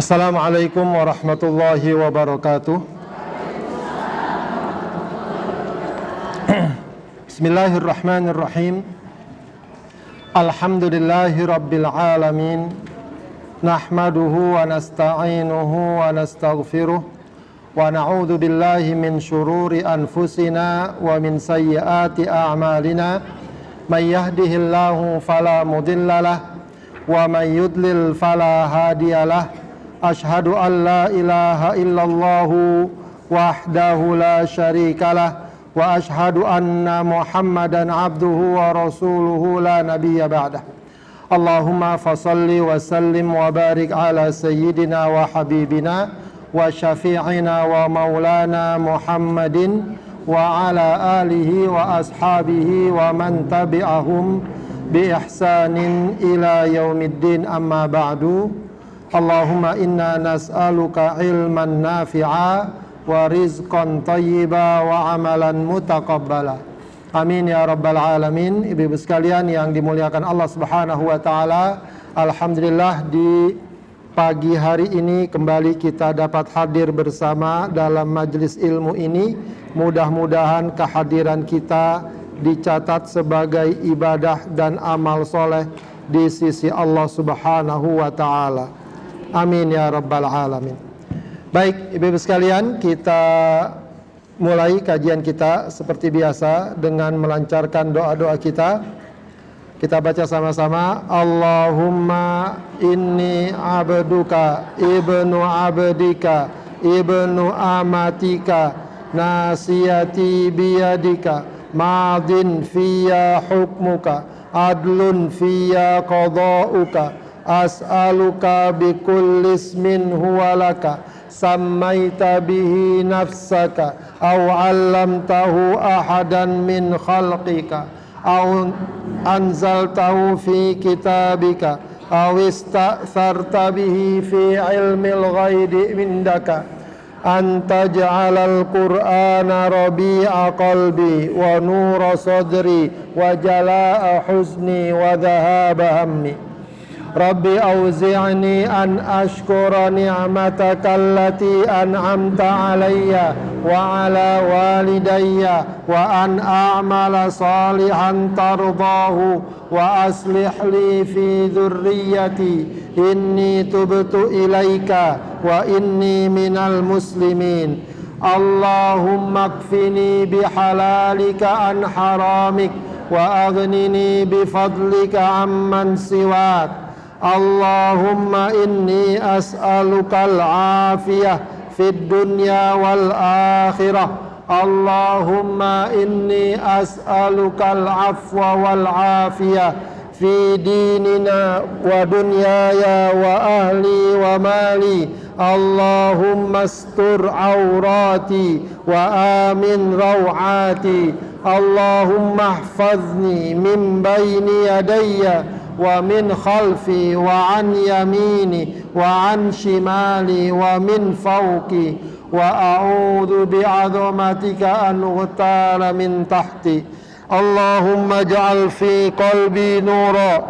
Assalamualaikum warahmatullahi wabarakatuh. Bismillahirrahmanirrahim. Alhamdulillahi rabbil alamin. Nahmaduhu wa nasta'inuhu wa nastaghfiruh. Wa na'udzu billahi min syururi anfusina wa min sayyiati a'malina. May yahdihillahu fala mudhillalah wa may yudlil fala hadiyalah. Ashhadu an la ilaha illallahu wahdahu la syarikalah wa ashhadu anna Muhammadan abduhu wa rasuluhu la nabiyya ba'dah. Allahumma fasalli wa sallim wa barik ala sayyidina wa habibina wa syafi'ina wa maulana Muhammadin wa ala alihi wa ashabihi wa man tabi'ahum bi ihsanin ila yaumiddin, amma ba'du. Allahumma inna nas'aluka ilman nafi'a wa rizqan thayyiba wa amalan mutaqabbala. Amin ya rabbal alamin. Ibu-ibu sekalian yang dimuliakan Allah Subhanahu wa taala, alhamdulillah di pagi hari ini kembali kita dapat hadir bersama dalam majelis ilmu ini. Mudah-mudahan kehadiran kita dicatat sebagai ibadah dan amal soleh di sisi Allah Subhanahu wa taala. Amin ya rabbal alamin. Baik, ibu-ibu sekalian, kita mulai kajian kita seperti biasa dengan melancarkan doa-doa kita. Kita baca sama-sama. Allahumma inni abduka ibnu abdika ibnu amatika nasiyati biyadika madin fiyya hukmuka adlun fiyya qada'uka as'aluka bikulli ismin huwa laka sammaita bihi nafsaka aw 'allamtahu ahadan min khalqika aw anzaltahu fi kitabika aw ista'tharta bihi fi 'ilmil ghaibi indaka an taj'alal qur'ana rabi'a qalbi wa nura sadri wa jalaa'a huzni wa dhahaba hammi. Rabbi auzi'ni an ashkura ni'mataka allati an'amta alayya wa ala walidayya wa an a'mala salihan tardahu wa aslih li fi dhurriyyati inni tubtu ilaika wa inni minal muslimin. Allahumma kfini bihalalika an haramik wa aghnini bifadlika amman siwak. Allahumma inni as'alukal afiyah fid dunya wal akhirah. Allahumma inni as'alukal afwa wal afiyah fi dinina wa dunyaya wa ahli wa mali. Allahumma astur awrati wa amin rawati. Allahumma ihfazni min bayni yadayya wa min khalfi wa an yamini wa an shimali wa min fawqi wa a'udhu bi'azamatika an ughtala min tahti. Allahumma ja'al fi qalbi nura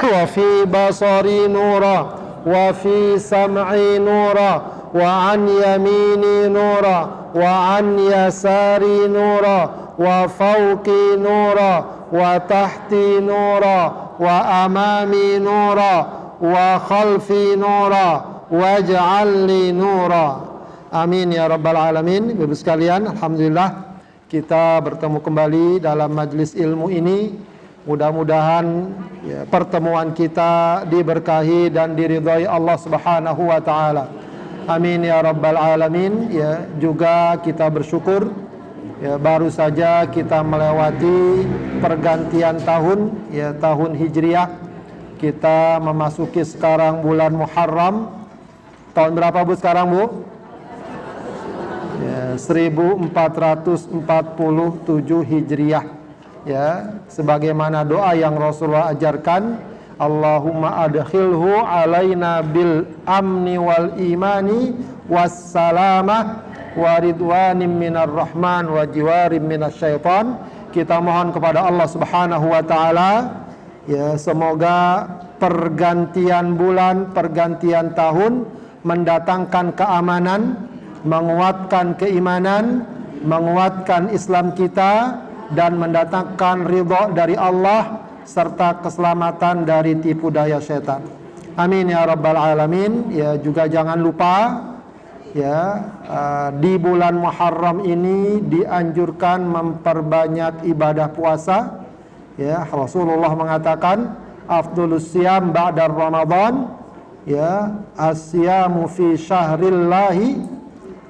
wa fi basari nura wa fi sam'i nura wa an yamini nura wa an yasari nura wa fawqi nura wa tahti nura wa amami nura wa khalfi nura waj'al li nura. Amin ya rabbal alamin. Ibu sekalian, alhamdulillah kita bertemu kembali dalam majelis ilmu ini. Mudah-mudahan pertemuan kita diberkahi dan diridhai Allah Subhanahu wa taala. Amin ya rabbal alamin. Juga kita bersyukur baru saja kita melewati pergantian tahun, tahun Hijriah. Kita memasuki sekarang bulan Muharram. Tahun berapa Bu sekarang Bu? 1447 Hijriah. Sebagaimana doa yang Rasulullah ajarkan, Allahumma adkhilhu alaina bil amni wal imani was salamah wa ridwanim minar rahman wa jiwarim minas syaitan. Kita mohon kepada Allah Subhanahu wa taala, semoga pergantian bulan, pergantian tahun mendatangkan keamanan, menguatkan keimanan, menguatkan Islam kita, dan mendatangkan ridha dari Allah serta keselamatan dari tipu daya setan. Amin ya rabbal alamin. Ya, juga jangan lupa ya, di bulan Muharram ini dianjurkan memperbanyak ibadah puasa. Ya, Rasulullah mengatakan afdhalus siyam ba'da Ramadan, ya, as-siyamu fi syahrillahi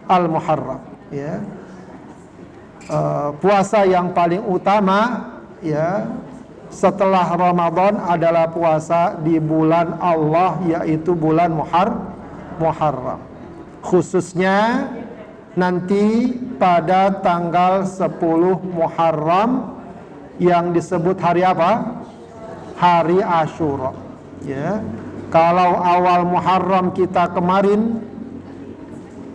al-Muharram. Ya, puasa yang paling utama ya setelah Ramadan adalah puasa di bulan Allah, yaitu bulan Muharram. Khususnya nanti pada tanggal 10 Muharram yang disebut hari apa? Hari Asyura. Ya. Kalau awal Muharram kita kemarin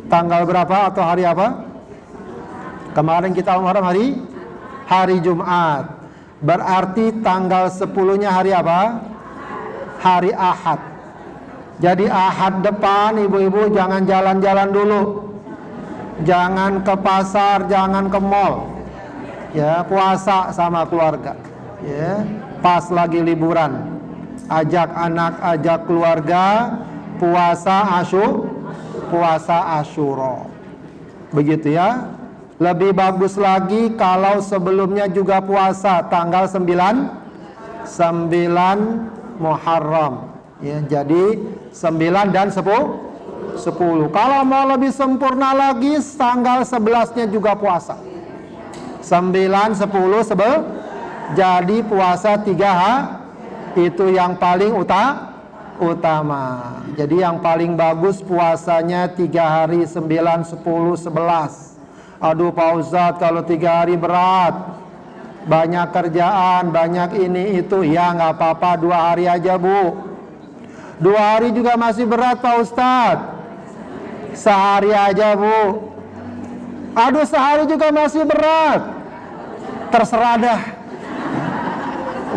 tanggal berapa atau hari apa? Kemarin kita Muharram hari Jumat. Berarti tanggal 10-nya hari apa? Hari Ahad. Jadi Ahad depan ibu-ibu jangan jalan-jalan dulu. Jangan ke pasar, jangan ke mall. Ya, puasa sama keluarga. Ya, pas lagi liburan. Ajak anak, ajak keluarga puasa Asyura. Begitu ya. Lebih bagus lagi kalau sebelumnya juga puasa tanggal 9 Muharram. Ya, jadi 9 dan 10. Kalau mau lebih sempurna lagi, tanggal 11-nya juga puasa. 9, 10, 11. Jadi puasa 3 hari. Itu yang paling utama. Jadi yang paling bagus puasanya 3 hari, 9, 10, 11. Aduh Pak Ustadz, kalau 3 hari berat, banyak kerjaan, banyak ini itu. Ya nggak apa-apa, 2 hari aja Bu. 2 hari juga masih berat Pak Ustadz. Sehari aja Bu. Aduh sehari juga masih berat. Terserah dah.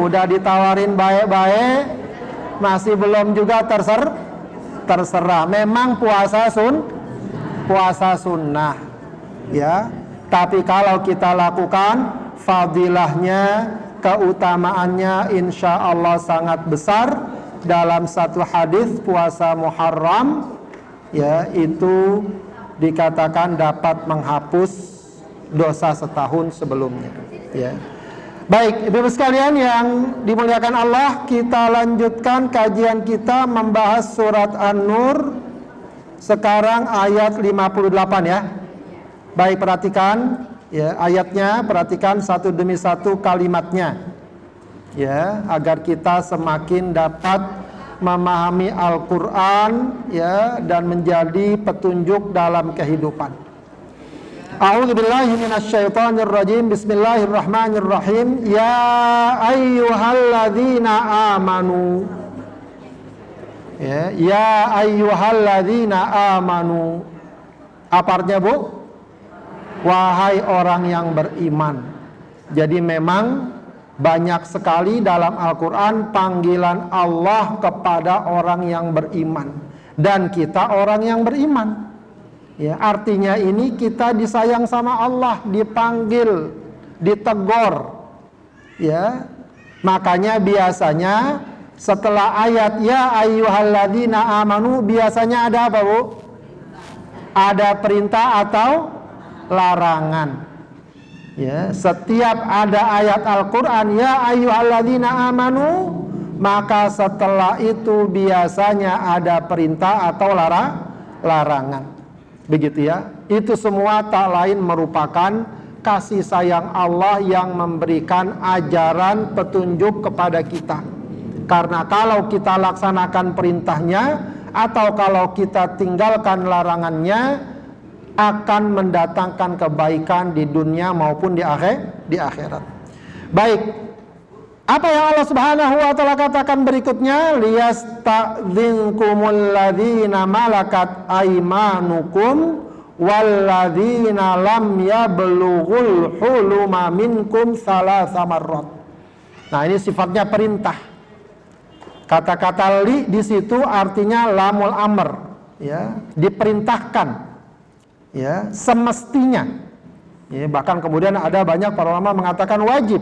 Udah ditawarin baik-baik, masih belum juga terserah. Memang puasa sunnah. Ya, tapi kalau kita lakukan, fadilahnya, keutamaannya insya Allah sangat besar. Dalam satu hadis puasa Muharram, ya, itu dikatakan dapat menghapus dosa setahun sebelumnya. Ya. Baik, ibu sekalian yang dimuliakan Allah, kita lanjutkan kajian kita membahas surat An-Nur. Sekarang ayat 58 ya. Baik, perhatikan ya ayatnya, perhatikan satu demi satu kalimatnya. Ya, agar kita semakin dapat memahami Al-Qur'an ya dan menjadi petunjuk dalam kehidupan. A'udzubillahi minasyaitonirrajim. Bismillahirrahmanirrahim. Ya ayyuhalladzina amanu. Ya ayyuhalladzina amanu. Apa artinya, Bu? Wahai orang yang beriman. Jadi memang banyak sekali dalam Al-Quran panggilan Allah kepada orang yang beriman. Dan kita orang yang beriman. Ya, artinya ini kita disayang sama Allah, dipanggil, ditegur. Ya, makanya biasanya setelah ayat ya ayyuhalladzina amanu biasanya ada apa, Bu? Ada perintah atau larangan. Ya, setiap ada ayat Al-Qur'an ya ayyuhalladzina amanu, maka setelah itu biasanya ada perintah atau larangan. Begitu ya. Itu semua tak lain merupakan kasih sayang Allah yang memberikan ajaran petunjuk kepada kita. Karena kalau kita laksanakan perintahnya atau kalau kita tinggalkan larangannya, akan mendatangkan kebaikan di dunia maupun di akhirat. Baik. Apa yang Allah Subhanahu wa taala katakan berikutnya? Liyasta'dzinkumul ladzina malakat aymanukum walladzina lam yablughul huluma minkum salasa marrat. Nah, ini sifatnya perintah. Kata-kata li di situ artinya lamul amr. ya, diperintahkan, ya, semestinya. Ya, bahkan kemudian ada banyak para ulama mengatakan wajib.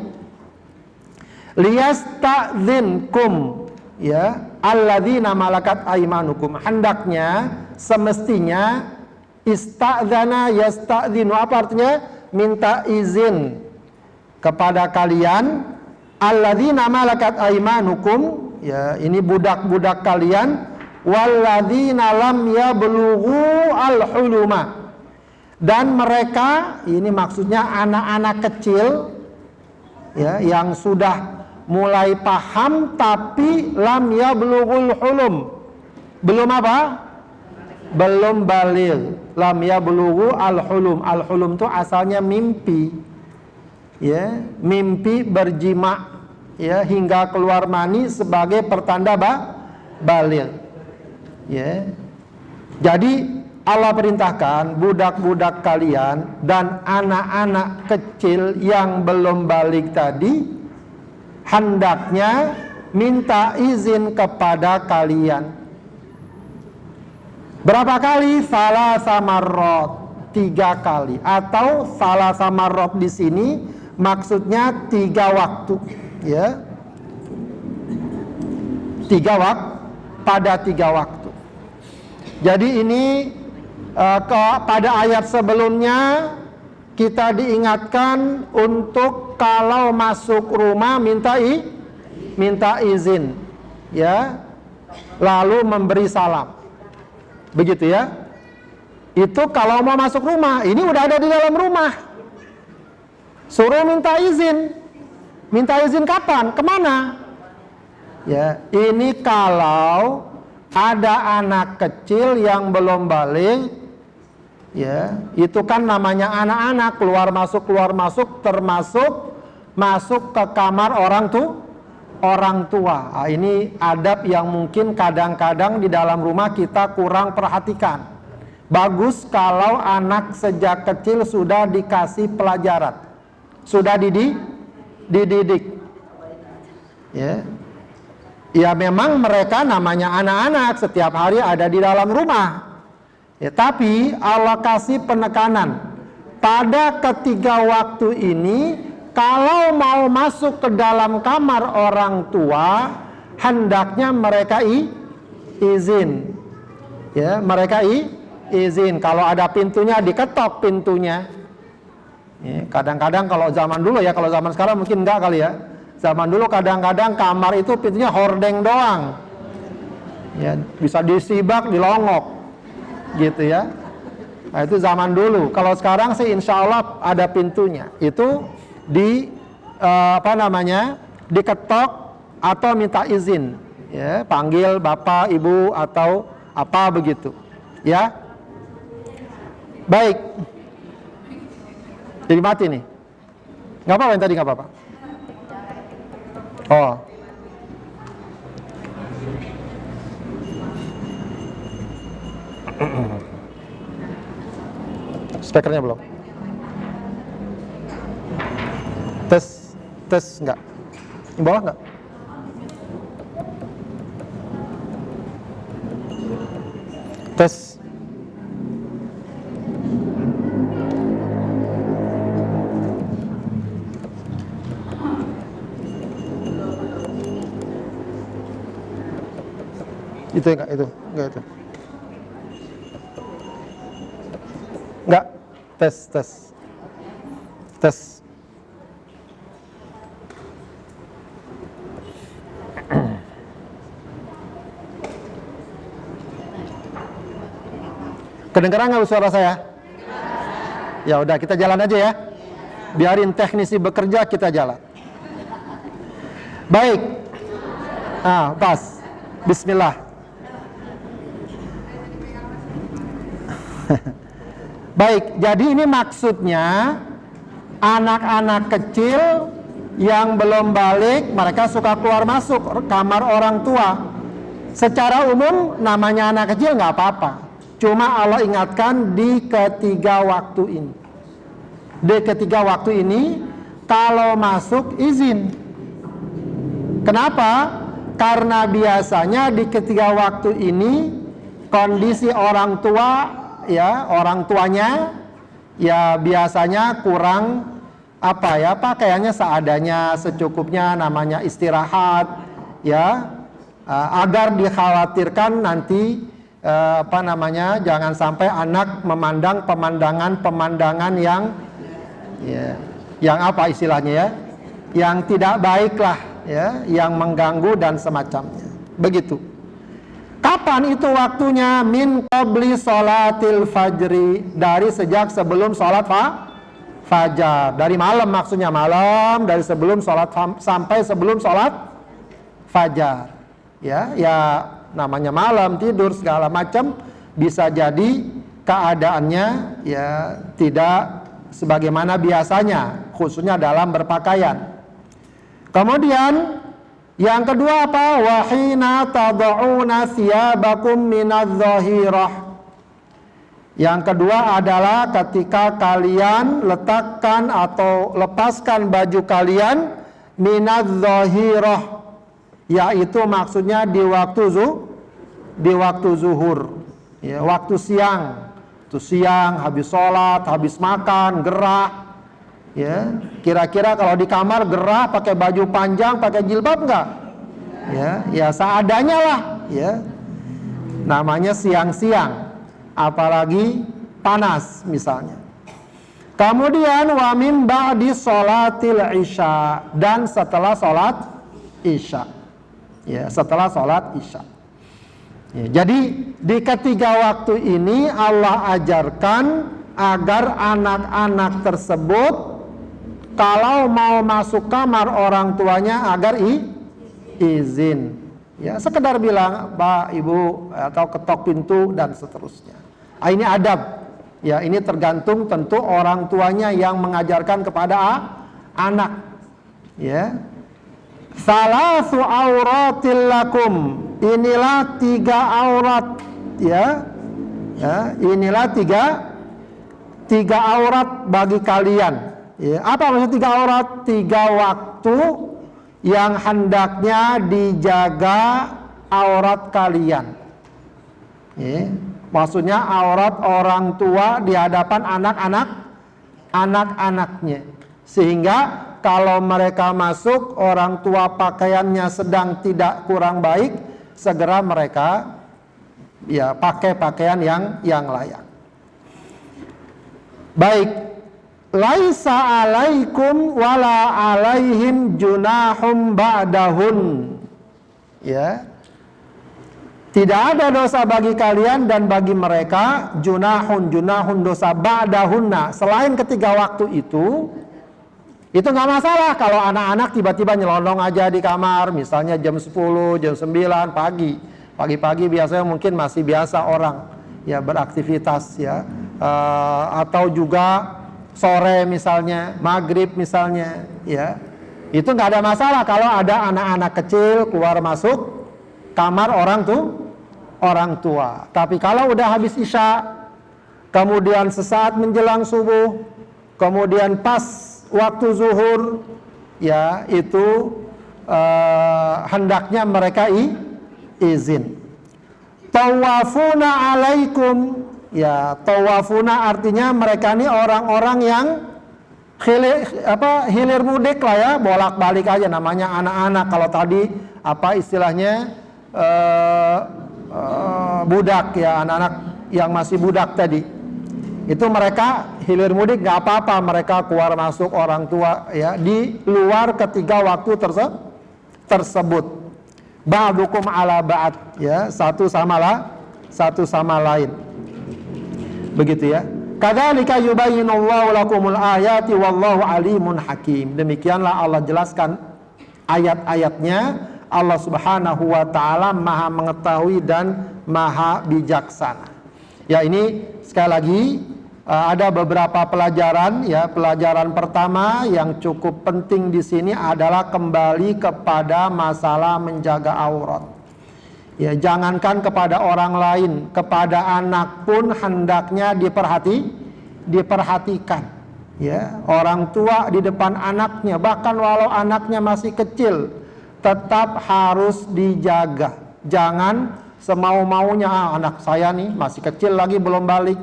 Liyasta'dzinkum, ya, alladzina malakat aimanukum. Hendaknya, semestinya, ista'dzana yasta'dzinu, apa artinya? Minta izin kepada kalian, alladzina malakat aimanukum, ya, ini budak-budak kalian, walladzina lam yablughu al-huluma, dan mereka, ini maksudnya anak-anak kecil, ya, yang sudah mulai paham tapi lam yablughul hulum, belum apa? Belum baligh. Lam yablughu al-hulum. Al-hulum itu asalnya mimpi, ya, mimpi berjima, ya, hingga keluar mani sebagai pertanda baligh, ya. Jadi Allah perintahkan budak-budak kalian dan anak-anak kecil yang belum balik tadi hendaknya minta izin kepada kalian. Berapa kali? Salasa marrat, 3 kali. Atau salasa marrat di sini maksudnya 3 waktu, ya. 3 waktu, pada 3 waktu. Jadi ini pada ayat sebelumnya kita diingatkan untuk kalau masuk rumah minta izin, ya, lalu memberi salam, begitu ya. Itu kalau mau masuk rumah. Ini udah ada di dalam rumah, suruh minta izin. Minta izin kapan? Kemana? Ya, ini kalau ada anak kecil yang belum balik, ya, itu kan namanya anak-anak, keluar masuk, termasuk masuk ke kamar orang tua. Nah, ini adab yang mungkin kadang-kadang di dalam rumah kita kurang perhatikan. Bagus kalau anak sejak kecil sudah dikasih pelajaran, sudah dididik, ya. Ya memang mereka namanya anak-anak, setiap hari ada di dalam rumah. Ya, tapi Allah kasih penekanan pada ketiga waktu ini, kalau mau masuk ke dalam kamar orang tua, hendaknya mereka izin. Ya, mereka izin. Kalau ada pintunya, diketok pintunya. Ya, kadang-kadang kalau zaman dulu ya, kalau zaman sekarang mungkin enggak kali ya. Zaman dulu kadang-kadang kamar itu pintunya hordeng doang, ya, bisa disibak, dilongok, gitu ya. Nah, itu zaman dulu. Kalau sekarang sih insya Allah ada pintunya. Itu diketok atau minta izin, ya, panggil bapak, ibu atau apa begitu, ya. Baik. Jadi mati nih. Nggak apa-apa yang tadi, nggak apa-apa. Oh. Speakernya belum. Tes enggak? Di bawah enggak? Tes. Itu enggak itu? Enggak itu. Enggak. Tes. Kedengeran nggak suara saya? Ya udah, kita jalan aja ya. Biarin teknisi bekerja, kita jalan. Baik. Nah, pas. Bismillah. Baik, jadi ini maksudnya anak-anak kecil yang belum balik, mereka suka keluar masuk kamar orang tua. Secara umum namanya anak kecil nggak apa-apa. Cuma Allah ingatkan di ketiga waktu ini. Di ketiga waktu ini kalau masuk izin. Kenapa? Karena biasanya di ketiga waktu ini kondisi orang tua, ya, orang tuanya ya biasanya kurang pakaiannya seadanya, secukupnya, namanya istirahat, ya, agar dikhawatirkan nanti jangan sampai anak memandang pemandangan yang ya, yang apa istilahnya ya, yang tidak baik lah, ya, yang mengganggu dan semacamnya. Begitu. Kapan itu waktunya? Min qabli sholatil fajri, dari sejak sebelum sholat fajar. Dari malam, maksudnya malam, dari sebelum sholat sampai sebelum sholat fajar. Ya, namanya malam, tidur segala macam, bisa jadi keadaannya ya tidak sebagaimana biasanya, khususnya dalam berpakaian. Kemudian yang kedua apa? Wahina tad'una thiyabakum minadh-dhahirah. Yang kedua adalah ketika kalian letakkan atau lepaskan baju kalian minadh-dhahirah, yaitu maksudnya di waktu zuhur, ya, waktu siang. Itu siang habis sholat, habis makan, gerah. Ya, kira-kira kalau di kamar gerah pakai baju panjang, pakai jilbab enggak? Ya seadanya lah, ya. Namanya siang-siang, apalagi panas misalnya. Kemudian wa min ba'di sholatil isya, dan setelah sholat isya. Ya, setelah sholat isya. Ya, jadi di ketiga waktu ini Allah ajarkan agar anak-anak tersebut kalau mau masuk kamar orang tuanya agar izin, ya, sekedar bilang Pak, Ibu, atau ketok pintu dan seterusnya. Ini adab, ya, ini tergantung tentu orang tuanya yang mengajarkan kepada anak, ya. Salasu auratil lakum, inilah 3 aurat, ya, inilah tiga aurat bagi kalian. Ya, apa maksud 3 aurat? 3 waktu yang hendaknya dijaga aurat kalian. Ya, maksudnya aurat orang tua di hadapan anak-anaknya. Sehingga kalau mereka masuk, orang tua pakaiannya sedang tidak kurang baik, segera mereka ya pakai pakaian yang layak. Baik. Laisa alaikum wala alaihim junahum ba'dahun. Ya. Tidak ada dosa bagi kalian dan bagi mereka junahun dosa ba'dahunna, selain ketiga waktu itu nggak masalah kalau anak-anak tiba-tiba nyelonong aja di kamar, misalnya jam 10, jam 9 pagi. Pagi-pagi biasanya mungkin masih biasa orang ya beraktivitas, ya, atau juga sore misalnya, maghrib misalnya, ya, itu nggak ada masalah kalau ada anak-anak kecil keluar masuk kamar orang tua. Tapi kalau udah habis isya, kemudian sesaat menjelang subuh, kemudian pas waktu zuhur, ya, itu hendaknya mereka izin. Tawafuna alaikum. Ya, tawafuna artinya mereka ini orang-orang yang hilir mudik lah, ya, bolak-balik aja, namanya anak-anak. Kalau tadi istilahnya budak, ya, anak-anak yang masih budak tadi. Itu mereka hilir mudik, nggak apa-apa mereka keluar masuk orang tua, ya, di luar ketiga waktu tersebut. Ba'dukum ala ba'd, ya, satu sama lain. Begitu, ya. Kadzalika yubayyinullahu lakumul ayati wallahu alimun hakim. Demikianlah Allah jelaskan ayat-ayatnya. Allah Subhanahu wa taala Maha mengetahui dan Maha bijaksana. Ya, ini sekali lagi ada beberapa pelajaran, ya. Pelajaran pertama yang cukup penting di sini adalah kembali kepada masalah menjaga aurat. Ya, jangankan kepada orang lain, kepada anak pun hendaknya diperhatikan. Ya, orang tua di depan anaknya, bahkan walau anaknya masih kecil, tetap harus dijaga. Jangan semau-maunya, anak saya nih masih kecil lagi belum balik.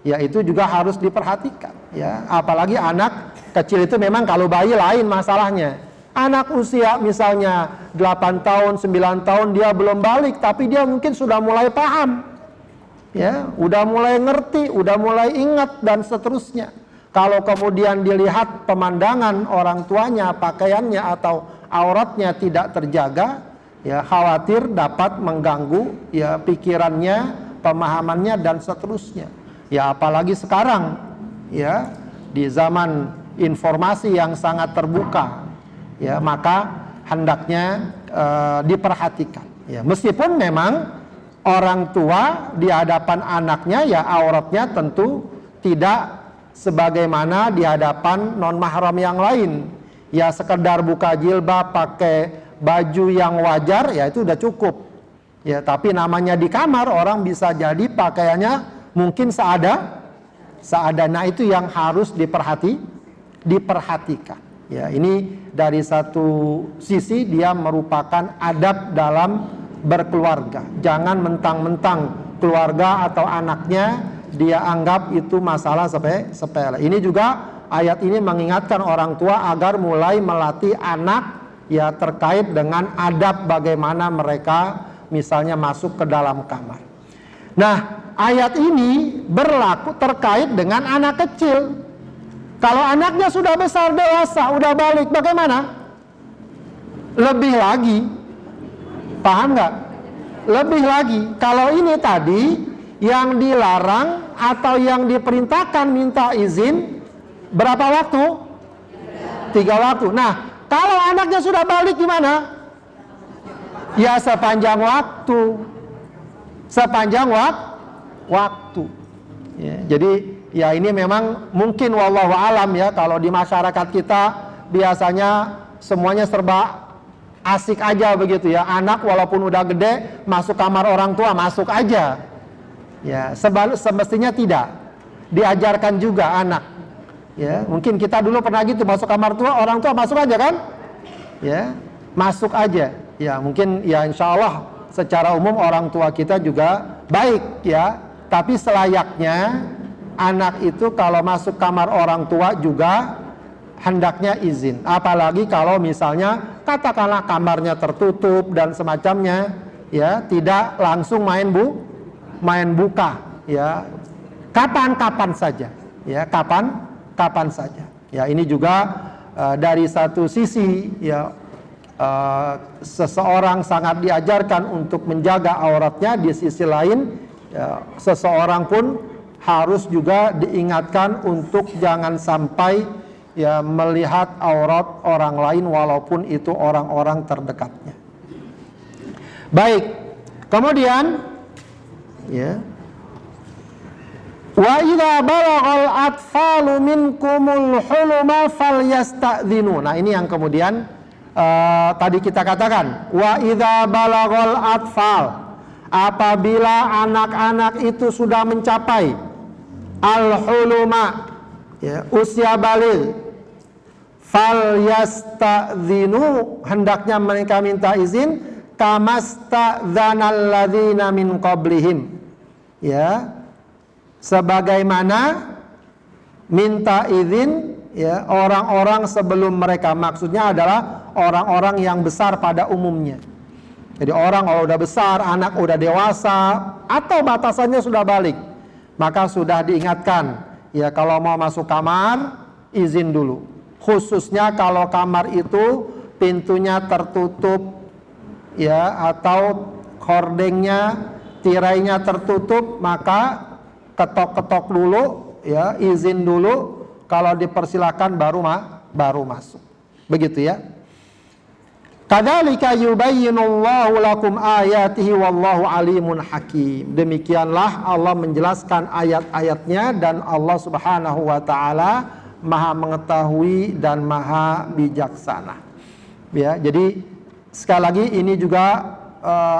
Ya itu juga harus diperhatikan ya. Apalagi anak kecil itu memang kalau bayi lain masalahnya. Anak usia misalnya 8 tahun, 9 tahun dia belum balik, tapi dia mungkin sudah mulai paham. Ya, udah mulai ngerti, udah mulai ingat dan seterusnya. Kalau kemudian dilihat pemandangan orang tuanya, pakaiannya atau auratnya tidak terjaga, ya khawatir dapat mengganggu ya pikirannya, pemahamannya dan seterusnya. Ya apalagi sekarang ya di zaman informasi yang sangat terbuka, ya maka hendaknya diperhatikan. Ya meskipun memang orang tua di hadapan anaknya ya auratnya tentu tidak sebagaimana di hadapan non mahram yang lain. Ya sekedar buka jilbab, pakai baju yang wajar ya itu udah cukup. Ya tapi namanya di kamar orang bisa jadi pakaiannya mungkin seadana itu yang harus diperhatikan. Ya, ini dari satu sisi dia merupakan adab dalam berkeluarga. Jangan mentang-mentang keluarga atau anaknya dia anggap itu masalah sepele. Ini juga ayat ini mengingatkan orang tua agar mulai melatih anak ya terkait dengan adab bagaimana mereka misalnya masuk ke dalam kamar. Nah, ayat ini berlaku terkait dengan anak kecil. Kalau anaknya sudah besar, dewasa, udah balik, bagaimana? Lebih lagi. Paham nggak? Lebih lagi. Kalau ini tadi yang dilarang atau yang diperintahkan minta izin berapa waktu? 3 waktu. Nah, kalau anaknya sudah balik gimana? Ya sepanjang waktu. Sepanjang waktu. Ya, jadi ya ini memang mungkin wallahu alam ya kalau di masyarakat kita biasanya semuanya serba asik aja begitu ya. Anak walaupun udah gede masuk kamar orang tua masuk aja. Ya, semestinya tidak. Diajarkan juga anak. Ya, mungkin kita dulu pernah gitu masuk kamar tua orang tua masuk aja kan? Ya, masuk aja. Ya, mungkin ya insya Allah secara umum orang tua kita juga baik ya, tapi selayaknya anak itu kalau masuk kamar orang tua juga hendaknya izin. Apalagi kalau misalnya katakanlah kamarnya tertutup dan semacamnya ya, tidak langsung main buka ya. Kapan-kapan saja ya, kapan saja. Ya ini juga dari satu sisi ya seseorang sangat diajarkan untuk menjaga auratnya, di sisi lain ya, seseorang pun harus juga diingatkan untuk jangan sampai ya melihat aurat orang lain walaupun itu orang-orang terdekatnya. Baik, kemudian ya wa idza balaghal atfalu minkumul huluma falyasta'dhinu. Nah, ini yang kemudian tadi kita katakan wa idza balaghal atfal, apabila anak-anak itu sudah mencapai al-huluma ya, usia baligh, falyasta'dhinu, hendaknya mereka minta izin kamasta'dzanal ladzina min qablihim ya, sebagaimana minta izin ya orang-orang sebelum mereka. Maksudnya adalah orang-orang yang besar pada umumnya. Jadi orang kalau udah besar, anak udah dewasa atau batasannya sudah balik, maka sudah diingatkan ya kalau mau masuk kamar izin dulu. Khususnya kalau kamar itu pintunya tertutup ya atau hordengnya, tirainya tertutup, maka ketok-ketok dulu ya, izin dulu. Kalau dipersilakan baru masuk. Begitu ya. Kadzalika yubayyinullahu lakum ayatihi wallahu alimun hakim. Demikianlah Allah menjelaskan ayat-ayatnya dan Allah Subhanahu wa taala Maha mengetahui dan Maha bijaksana. Ya, jadi sekali lagi ini juga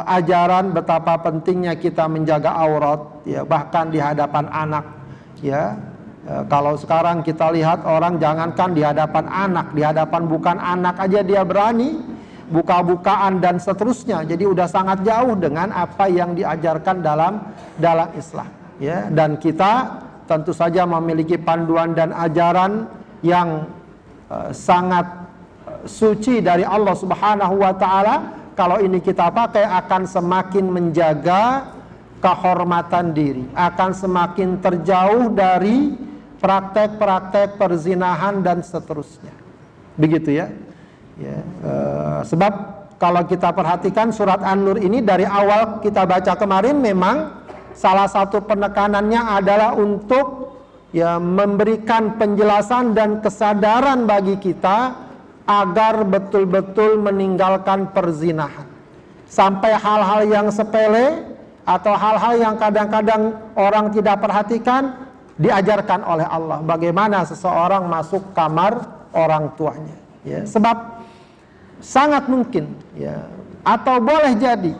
ajaran betapa pentingnya kita menjaga aurat ya, bahkan di hadapan anak ya. Kalau sekarang kita lihat orang jangankan di hadapan anak, di hadapan bukan anak aja dia berani buka-bukaan dan seterusnya. Jadi udah sangat jauh dengan apa yang diajarkan dalam Islam. Ya, dan kita tentu saja memiliki panduan dan ajaran yang sangat suci dari Allah Subhanahu wa taala. Kalau ini kita pakai akan semakin menjaga kehormatan diri, akan semakin terjauh dari praktek-praktek perzinahan dan seterusnya. Begitu ya. Sebab kalau kita perhatikan surat An-Nur ini dari awal kita baca kemarin, memang salah satu penekanannya adalah untuk memberikan penjelasan dan kesadaran bagi kita agar betul-betul meninggalkan perzinahan. Sampai hal-hal yang sepele atau hal-hal yang kadang-kadang orang tidak perhatikan diajarkan oleh Allah bagaimana seseorang masuk kamar orang tuanya. Sebab sangat mungkin atau boleh jadi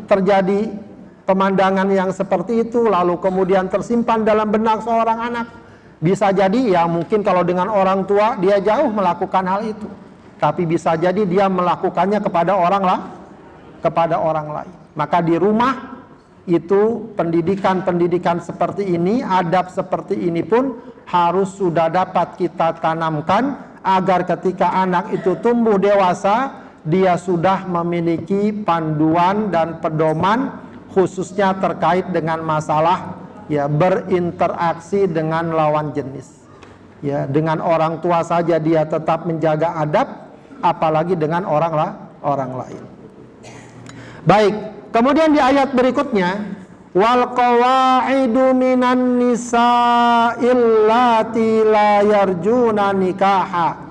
terjadi pemandangan yang seperti itu lalu kemudian tersimpan dalam benak seorang anak. Bisa jadi mungkin kalau dengan orang tua dia jauh melakukan hal itu, tapi bisa jadi dia melakukannya kepada orang lain. Maka di rumah itu pendidikan seperti ini, adab seperti ini pun harus sudah dapat kita tanamkan agar ketika anak itu tumbuh dewasa dia sudah memiliki panduan dan pedoman khususnya terkait dengan masalah berinteraksi dengan lawan jenis. Dengan orang tua saja dia tetap menjaga adab, apalagi dengan orang lain. Baik, kemudian di ayat berikutnya, wal qawaidu minan nisa'il lati la yarjuna nikaha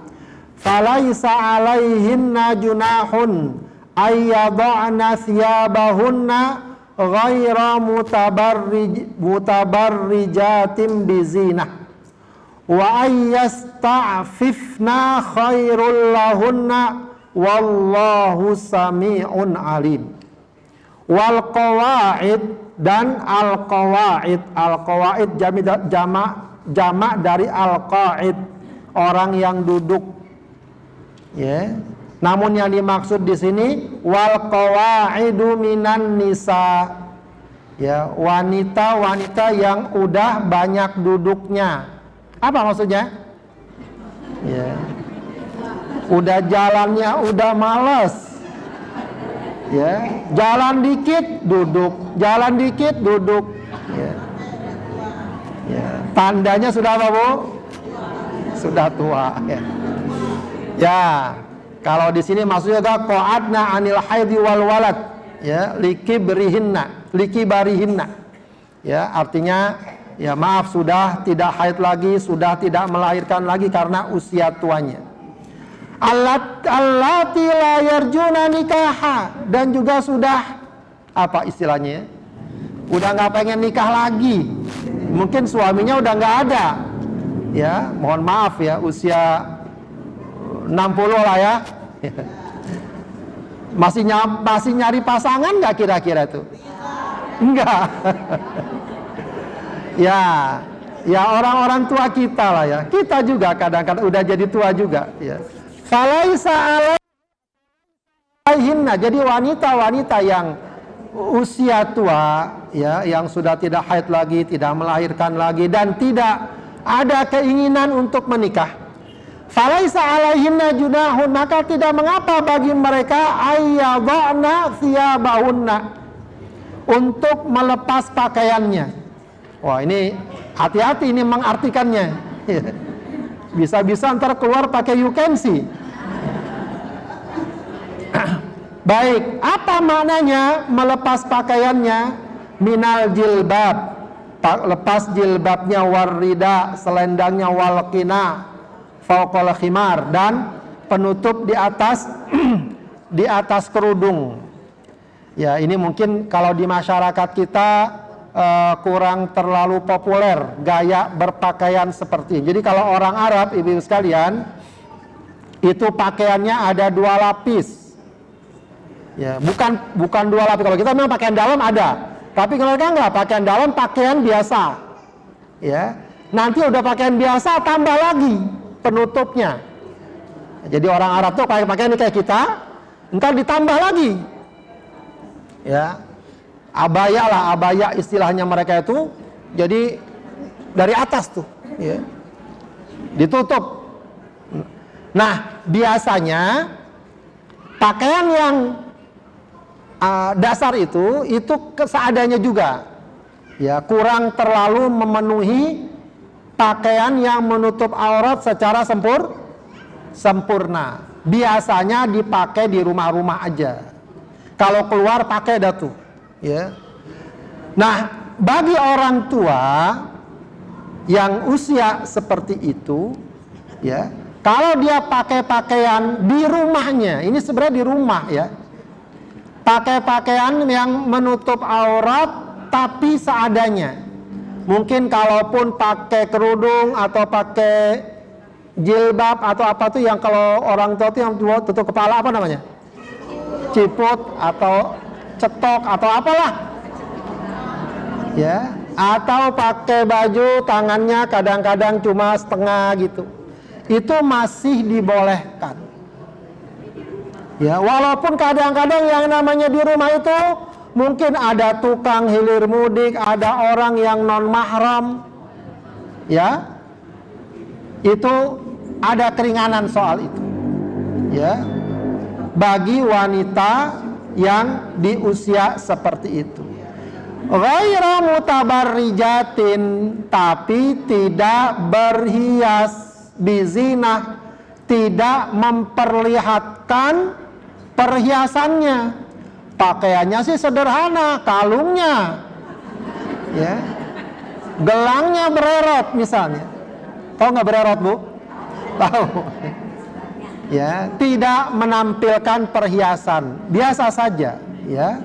falaisa 'alaihinna junahun ayyadha'na thiyabahunna ghaira mutabarrijatim bizinah wa ayyasta'fifna khairul lahunna wallahu sami'un alim. Wal qawaid dan al qawaid jamak dari al qaid, orang yang duduk. Namun yang dimaksud di sini wal qawaidu minan nisa, wanita-wanita yang udah banyak duduknya. Apa maksudnya? Udah jalannya udah males. Jalan dikit duduk, jalan dikit duduk. Tandanya sudah apa, Bu? Sudah tua. Kalau di sini maksudnya qa'adna anil haidhi wal walad, likibarihinna. Artinya maaf, sudah tidak haid lagi, sudah tidak melahirkan lagi karena usia tuanya. Allati la yarjuna nikaha, dan juga sudah apa istilahnya? Udah nggak pengen nikah lagi. Mungkin suaminya udah nggak ada. Mohon maaf usia 60 lah ya. Masih nyari pasangan nggak kira-kira itu? Enggak. Ya orang-orang tua kita lah ya. Kita juga kadang-kadang udah jadi tua juga. Falaisa alaihinna, jadi wanita-wanita yang usia tua, yang sudah tidak haid lagi, tidak melahirkan lagi, dan tidak ada keinginan untuk menikah. Falaisa alaihinna junahun, maka tidak mengapa bagi mereka ayyadha'na thiyabahunna, untuk melepas pakaiannya. Wah, ini hati-hati ini mengartikannya. Bisa-bisa ntar keluar pakai you can see. Baik, apa maknanya melepas pakaiannya? Minal jilbab, lepas jilbabnya, warrida, selendangnya, walqina fauqal khimar, dan penutup di atas di atas kerudung. Ini mungkin kalau di masyarakat kita kurang terlalu populer gaya berpakaian seperti ini. Jadi kalau orang Arab, ibu-ibu sekalian, itu pakaiannya ada 2 lapis. Bukan 2 lapis. Kalau kita memang pakaian dalam ada, tapi kalau mereka enggak, pakaian dalam pakaian biasa. Nanti udah pakaian biasa tambah lagi penutupnya. Jadi orang Arab tuh pakaian kayak kita, Ntar ditambah lagi. Ya. Abaya lah, abaya istilahnya mereka itu. Jadi dari atas tuh, ya. Ditutup. Nah, biasanya pakaian yang dasar itu seadanya juga. Ya, kurang terlalu memenuhi pakaian yang menutup aurat secara sempurna. Biasanya dipakai di rumah-rumah aja. Kalau keluar pakai dah tuh, ya. Nah, bagi orang tua yang usia seperti itu, ya, kalau dia pakai pakaian di rumahnya, ini sebenarnya di rumah, ya, pakai pakaian yang menutup aurat tapi seadanya. Mungkin kalaupun pakai kerudung atau pakai jilbab atau apa tuh yang kalau orang tua tuh yang tutup kepala, apa namanya? Ciput atau cetok atau apalah. Ya, atau pakai baju tangannya kadang-kadang cuma setengah gitu. Itu masih dibolehkan. Ya, walaupun kadang-kadang yang namanya di rumah itu mungkin ada tukang hilir mudik, ada orang yang non mahram, ya, itu ada keringanan soal itu, ya, bagi wanita yang di usia seperti itu. Ghairu mutabarrijatin, tapi tidak berhias, bizinah, tidak memperlihatkan perhiasannya. Pakaiannya sih sederhana, kalungnya, ya, gelangnya bererot misalnya. Tahu nggak bererot, Bu? Tahu. Ya, tidak menampilkan perhiasan, biasa saja, ya.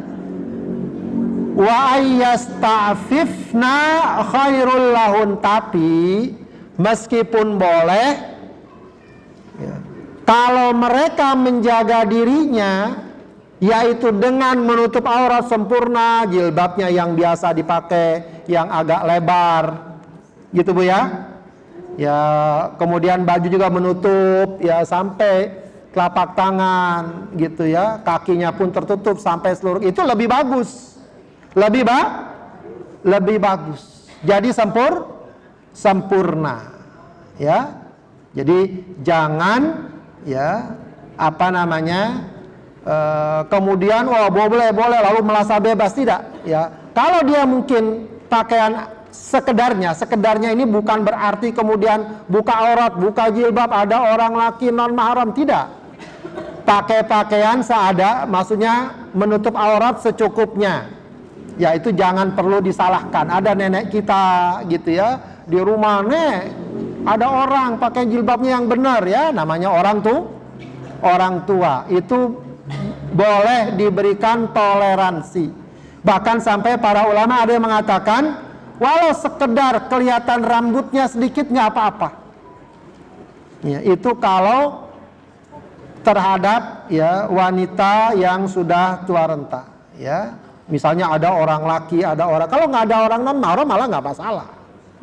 Wa ayyasta'fifna khairul lahun, tapi meskipun boleh, ya, kalau mereka menjaga dirinya, yaitu dengan menutup aurat sempurna, jilbabnya yang biasa dipakai, yang agak lebar, gitu Bu ya. Ya, kemudian baju juga menutup ya sampai telapak tangan, gitu ya. Kakinya pun tertutup sampai seluruh, itu lebih bagus, lebih bagus. Jadi sempurna, ya. Jadi jangan ya apa namanya kemudian boleh lalu merasa bebas, tidak, ya. Kalau dia mungkin pakaian sekedarnya ini bukan berarti kemudian buka aurat, buka jilbab, ada orang laki non mahram, tidak. Pakai pakaian maksudnya menutup aurat secukupnya. Ya, itu jangan perlu disalahkan. Ada nenek kita gitu ya di rumah, nek, ada orang pakai jilbabnya yang benar, ya, namanya orang tua. Itu boleh diberikan toleransi. Bahkan sampai para ulama ada yang mengatakan walau sekedar kelihatan rambutnya sedikit nggak apa-apa. Ya, itu kalau terhadap ya wanita yang sudah tua renta, ya. Misalnya ada orang laki, ada orang, kalau nggak ada orang non mahram malah nggak masalah,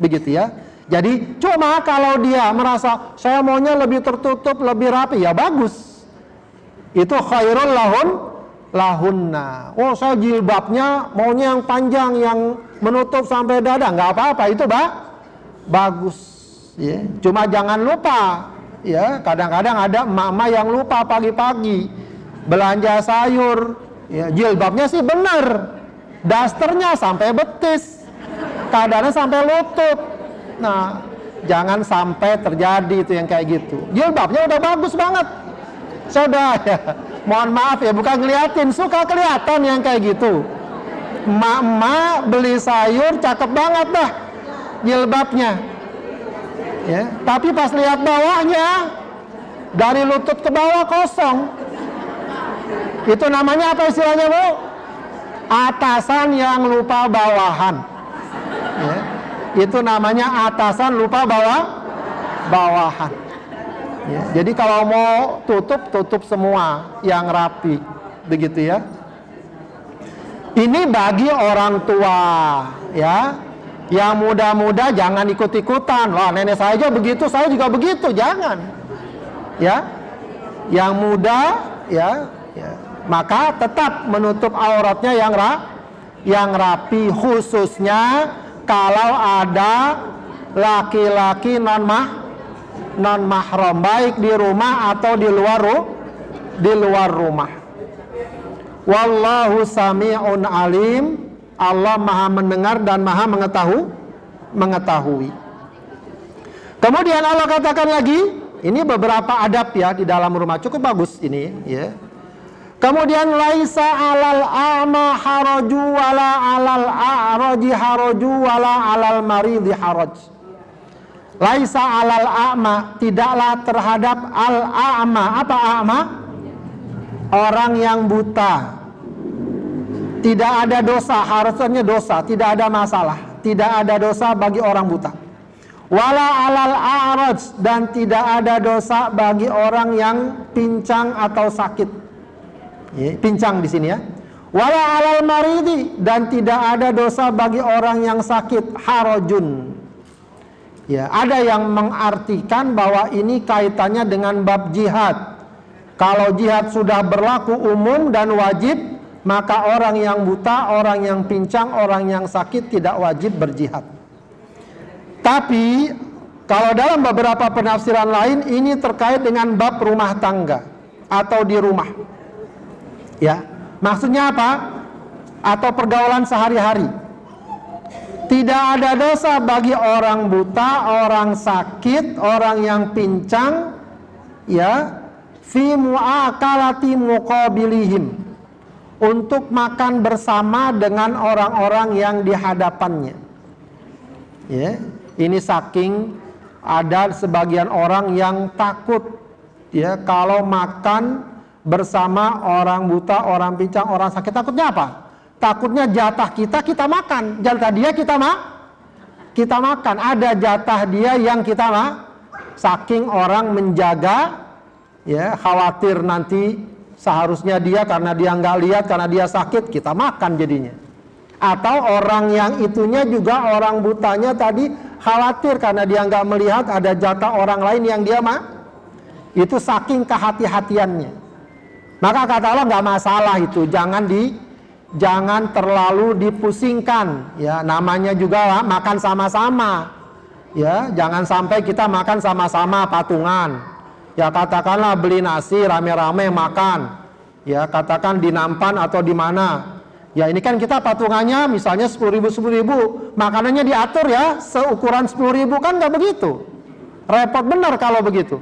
begitu ya. Jadi cuma kalau dia merasa saya maunya lebih tertutup, lebih rapi, ya bagus. Itu khairul lahunna. Oh, saya jilbabnya maunya yang panjang, yang menutup sampai dada, nggak apa-apa, itu bagus. Ya. Cuma jangan lupa, ya, kadang-kadang ada emak-emak yang lupa pagi-pagi belanja sayur, ya, jilbabnya sih bener, dasternya sampai betis, kadang-kadang sampai lutut. Nah, jangan sampai terjadi itu yang kayak gitu. Jilbabnya udah bagus banget, sudah, ya. Mohon maaf ya, bukan ngeliatin, suka kelihatan yang kayak gitu. Emak-emak beli sayur cakep banget dah jilbabnya, ya. Tapi pas lihat bawahnya, dari lutut ke bawah kosong. Itu namanya apa istilahnya, Bu? Atasan yang lupa bawahan, ya. Itu namanya atasan lupa bawahan. Ya, jadi kalau mau tutup semua yang rapi, begitu ya. Ini bagi orang tua, ya. Yang muda-muda jangan ikut-ikutan. Wah, nenek saya aja begitu, saya juga begitu, jangan. Ya. Yang muda, ya, maka tetap menutup auratnya yang rapi, khususnya kalau ada laki-laki non mahram, baik di rumah atau di luar rumah. Wallahu sami'un alim. Allah maha mendengar dan maha mengetahui. Kemudian Allah katakan lagi, ini beberapa adab ya di dalam rumah, cukup bagus ini ya. Kemudian laisa alal a'ma haraju wala alal a'raji haraju wala alal maridi haraj. Laisa alal a'ma, tidaklah terhadap al a'ma. Apa a'ma? Orang yang buta. Tidak ada dosa, harusnya dosa, tidak ada masalah. Tidak ada dosa bagi orang buta. Wala alal a'raj, dan tidak ada dosa bagi orang yang pincang atau sakit. Ya, pincang di sini ya. Wala alal maridi, dan tidak ada dosa bagi orang yang sakit, harajun. Ya, ada yang mengartikan bahwa ini kaitannya dengan bab jihad. Kalau jihad sudah berlaku umum dan wajib, maka orang yang buta, orang yang pincang, orang yang sakit tidak wajib berjihad. Tapi kalau dalam beberapa penafsiran lain, ini terkait dengan bab rumah tangga atau di rumah. Ya, maksudnya apa? Atau pergaulan sehari-hari. Tidak ada dosa bagi orang buta, orang sakit, orang yang pincang, ya, fi mu'akalati muqabilihim, untuk makan bersama dengan orang-orang yang di hadapannya. Ya, ini saking ada sebagian orang yang takut ya kalau makan bersama orang buta, orang pincang, orang sakit. Takutnya apa? Takutnya jatah kita makan, jatah dia kita makan. Ada jatah dia yang kita saking orang menjaga, ya, khawatir nanti seharusnya dia, karena dia nggak lihat, karena dia sakit, kita makan jadinya. Atau orang yang itunya juga, orang butanya tadi khawatir karena dia nggak melihat, ada jatah orang lain yang dia itu saking kehati-hatiannya. Maka kata Allah nggak masalah itu, jangan terlalu dipusingkan. Ya, namanya juga makan sama-sama. Ya, jangan sampai kita makan sama-sama patungan. Ya, katakanlah beli nasi rame-rame makan. Ya, katakan di nampan atau di mana. Ya, ini kan kita patungannya misalnya 10.000, makanannya diatur ya seukuran 10.000, kan nggak begitu. Repot benar kalau begitu.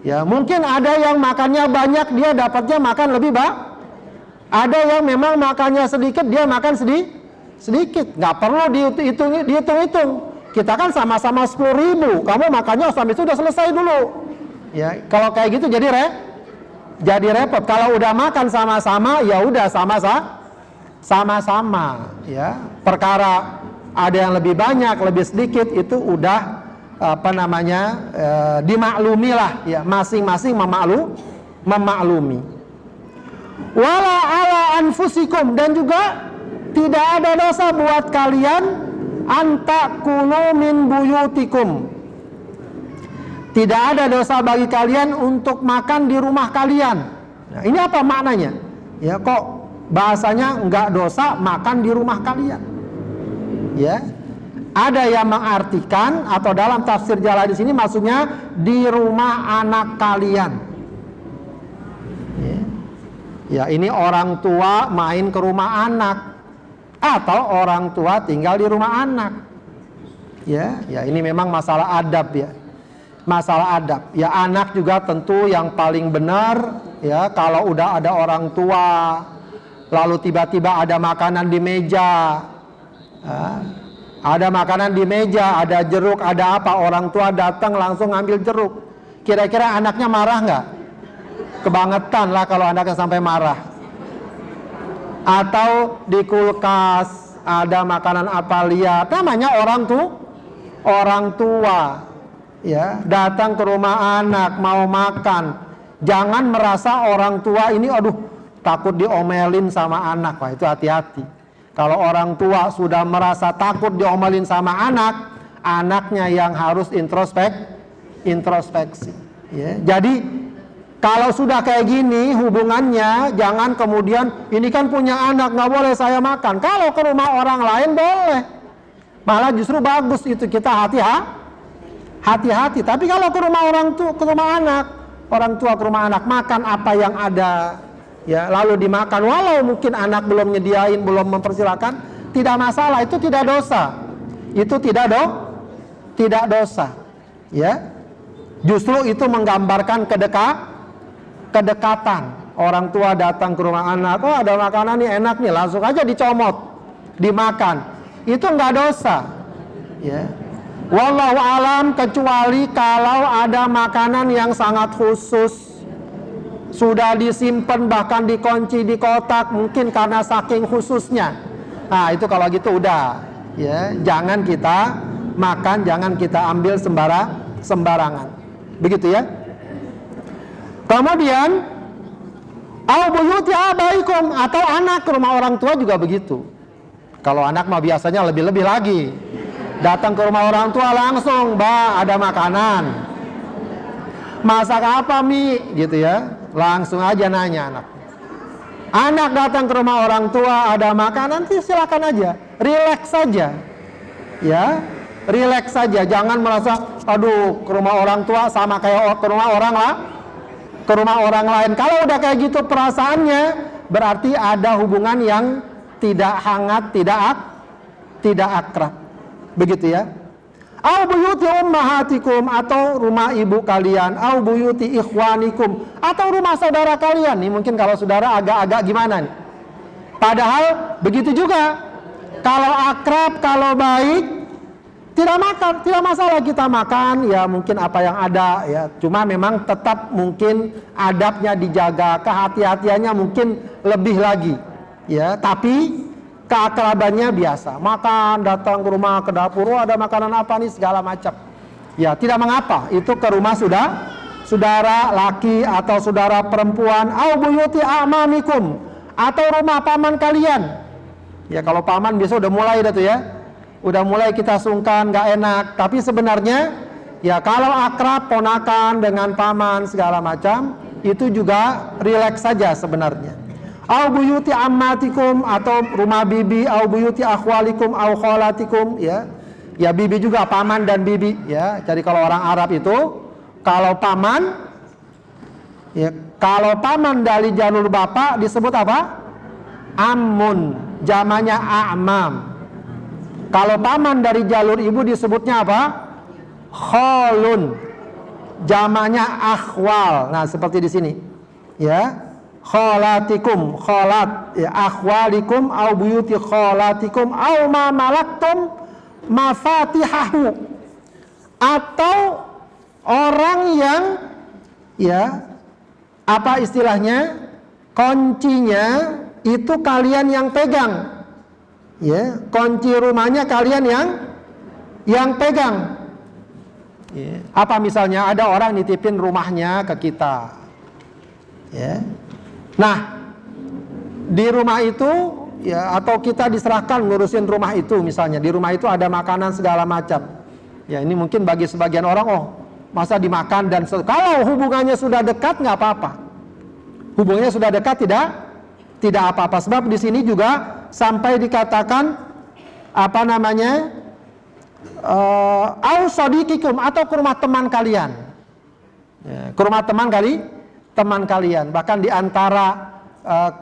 Ya, mungkin ada yang makannya banyak, dia dapatnya makan lebih banyak. Ada yang memang makannya sedikit, dia makan sedikit. Nggak perlu dihitung-hitung. Kita kan sama-sama 10.000, kamu makannya sampai sudah selesai dulu. Ya, kalau kayak gitu jadi repot. Kalau udah makan sama-sama, ya udah sama-sama. Ya, perkara ada yang lebih banyak, lebih sedikit, itu udah dimaklumi lah. Ya, masing-masing memaklumi. Wala ala anfusikum, dan juga tidak ada dosa buat kalian antakulu min buyutikum. Tidak ada dosa bagi kalian untuk makan di rumah kalian. Nah, ini apa maknanya? Ya, kok bahasanya enggak dosa makan di rumah kalian? Ya, ada yang mengartikan atau dalam tafsir Jalalain di sini maksudnya di rumah anak kalian. Ya, ini orang tua main ke rumah anak atau orang tua tinggal di rumah anak. Ya, ini memang masalah adab ya. Masalah adab. Ya, anak juga tentu yang paling benar ya, kalau udah ada orang tua lalu tiba-tiba ada makanan di meja. Ada makanan di meja, ada jeruk, ada apa, orang tua datang langsung ngambil jeruk. Kira-kira anaknya marah nggak? Kebangetan lah kalau anaknya sampai marah. Atau di kulkas ada makanan apa, lihat, namanya orang tua ya, datang ke rumah anak mau makan. Jangan merasa orang tua ini aduh takut diomelin sama anak. Wah, itu hati-hati. Kalau orang tua sudah merasa takut diomelin sama anak, anaknya yang harus introspeksi ya. Jadi Kalau sudah kayak gini hubungannya, jangan kemudian ini kan punya anak, nggak boleh saya makan. Kalau ke rumah orang lain boleh, malah justru bagus itu, kita hati-hati. Tapi kalau ke rumah orang tua, ke rumah anak, orang tua ke rumah anak, makan apa yang ada, ya lalu dimakan. Walau mungkin anak belum nyediain, belum mempersilahkan, tidak masalah, itu tidak dosa. Itu tidak dosa, ya. Justru itu menggambarkan kedekatan. Orang tua datang ke rumah anak, oh ada makanan nih enak nih, langsung aja dicomot, dimakan. Itu nggak dosa, ya. Wallahu alam, kecuali kalau ada makanan yang sangat khusus, sudah disimpan bahkan dikunci di kotak, mungkin karena saking khususnya. Nah itu kalau gitu udah, ya jangan kita makan, jangan kita ambil sembarangan, begitu ya. Kemudian au buyuti abaikum, atau anak ke rumah orang tua juga begitu. Kalau anak mah biasanya lebih-lebih lagi. Datang ke rumah orang tua langsung, "Mbak, ada makanan. Masak apa, Mi?" gitu ya. Langsung aja nanya anak. Anak datang ke rumah orang tua, ada makanan, silakan aja. Relax saja. Ya, relax saja. Jangan merasa, aduh, ke rumah orang tua sama kayak ke rumah orang lain. Kalau udah kayak gitu perasaannya, berarti ada hubungan yang tidak hangat, tidak akrab. Begitu ya. Au buyuti ummahatikum, atau rumah ibu kalian, au buyuti ikhwanikum, atau rumah saudara kalian. Nih mungkin kalau saudara agak-agak gimana nih. Padahal begitu juga. Kalau akrab, kalau baik, tidak masalah kita makan, ya mungkin apa yang ada, ya. Cuma memang tetap mungkin adabnya dijaga, kehati-hatiannya mungkin lebih lagi, ya. Tapi keakrabannya biasa, makan, datang ke rumah, ke dapur, ada makanan apa nih, segala macam. Ya tidak mengapa, itu ke rumah saudara laki atau saudara perempuan, au buyuti a'mamikum, atau rumah paman kalian. Ya kalau paman biasa udah mulai dah tuh ya. Udah mulai kita sungkan, gak enak. Tapi sebenarnya, ya kalau akrab, ponakan dengan paman segala macam, itu juga rileks saja sebenarnya. Au buyuti ammatikum, atau rumah bibi, au buyuti akhwalikum, au kholatikum, ya. Ya bibi juga paman dan bibi, ya. Jadi kalau orang Arab itu, kalau paman, ya kalau paman dari jalur bapak disebut apa? Ammun, jamanya a'mam. Kalau paman dari jalur ibu disebutnya apa? Kholun, jamanya akhwal. Nah seperti di sini, ya. Kholatikum, kholat, ya, akhwalikum, au buyuti kholatikum, au ma malaktum mafatihahu, atau orang yang, ya, apa istilahnya, kuncinya itu kalian yang pegang, ya, kunci rumahnya kalian yang pegang. Ya. Apa misalnya ada orang nitipin rumahnya ke kita, ya. Nah, di rumah itu, ya, atau kita diserahkan ngurusin rumah itu, misalnya di rumah itu ada makanan segala macam. Ya, ini mungkin bagi sebagian orang, oh, masa dimakan dan kalau hubungannya sudah dekat nggak apa-apa. Hubungannya sudah dekat tidak apa-apa. Sebab di sini juga sampai dikatakan apa namanya? Au sadiqikum, atau ke rumah teman kalian. Ya, ke rumah teman kalian. Bahkan di antara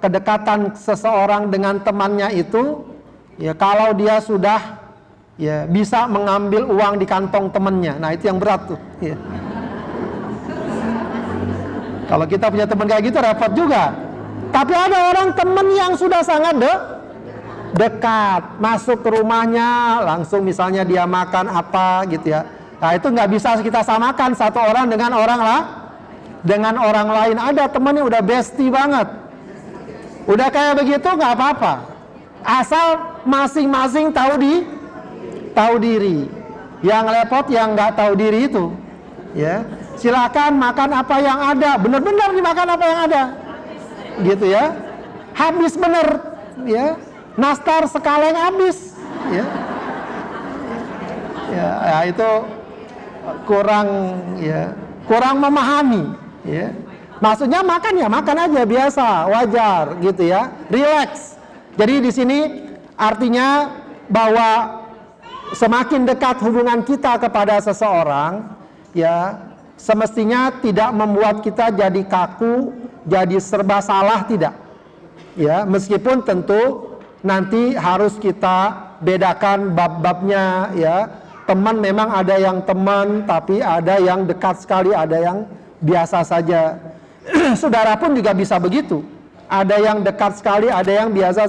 kedekatan seseorang dengan temannya itu, ya kalau dia sudah, ya, bisa mengambil uang di kantong temannya. Nah, itu yang berat tuh, ya. Kalau kita punya teman kayak gitu repot juga. Tapi ada orang teman yang sudah sangat dekat, masuk ke rumahnya langsung, misalnya dia makan apa gitu ya. Nah, itu nggak bisa kita samakan satu orang dengan orang lain. Ada temennya udah bestie banget, udah kayak begitu nggak apa-apa, asal masing-masing tahu diri. Yang repot yang nggak tahu diri itu, ya silakan makan apa yang ada, bener-bener dimakan apa yang ada, gitu ya, habis bener, ya, nastar sekaleng habis, ya, itu kurang memahami. Ya, Maksudnya makan ya makan aja biasa, wajar gitu ya, relax. Jadi di sini artinya bahwa semakin dekat hubungan kita kepada seseorang, ya semestinya tidak membuat kita jadi kaku, jadi serba salah, tidak. Ya, meskipun tentu nanti harus kita bedakan bab-babnya, ya. Teman memang ada yang teman, tapi ada yang dekat sekali, ada yang biasa saja. Saudara pun juga bisa begitu. Ada yang dekat sekali, ada yang biasa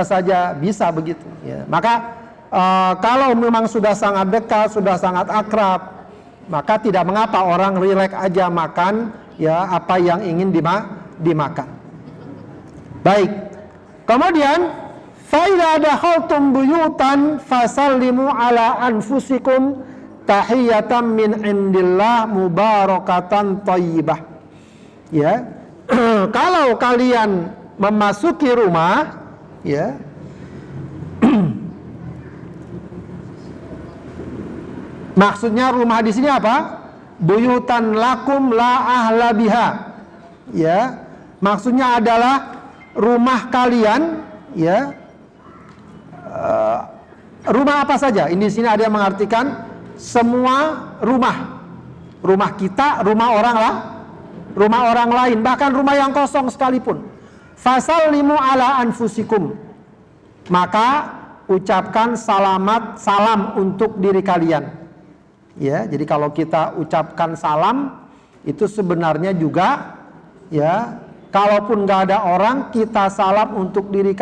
saja, bisa begitu. Ya. Maka kalau memang sudah sangat dekat, sudah sangat akrab, maka tidak mengapa orang rileks aja makan ya apa yang ingin dimakan. Baik. Kemudian faida dakhaltum buyutan fasallimu ala anfusikum tahiyatan min indillah mubarakatan thayyibah. Ya. Kalau kalian memasuki rumah, ya. Maksudnya rumah di sini apa? Buyutan lakum la ahla biha. Ya. Maksudnya adalah rumah kalian, ya. Rumah apa saja? Ini di sini ada yang mengartikan semua rumah. Rumah kita, rumah orang lah, rumah orang lain, bahkan rumah yang kosong sekalipun. Fasallimu ala anfusikum. Maka ucapkan salam untuk diri kalian. Ya, jadi kalau kita ucapkan salam itu sebenarnya juga, ya, kalaupun nggak ada orang, kita salam untuk diri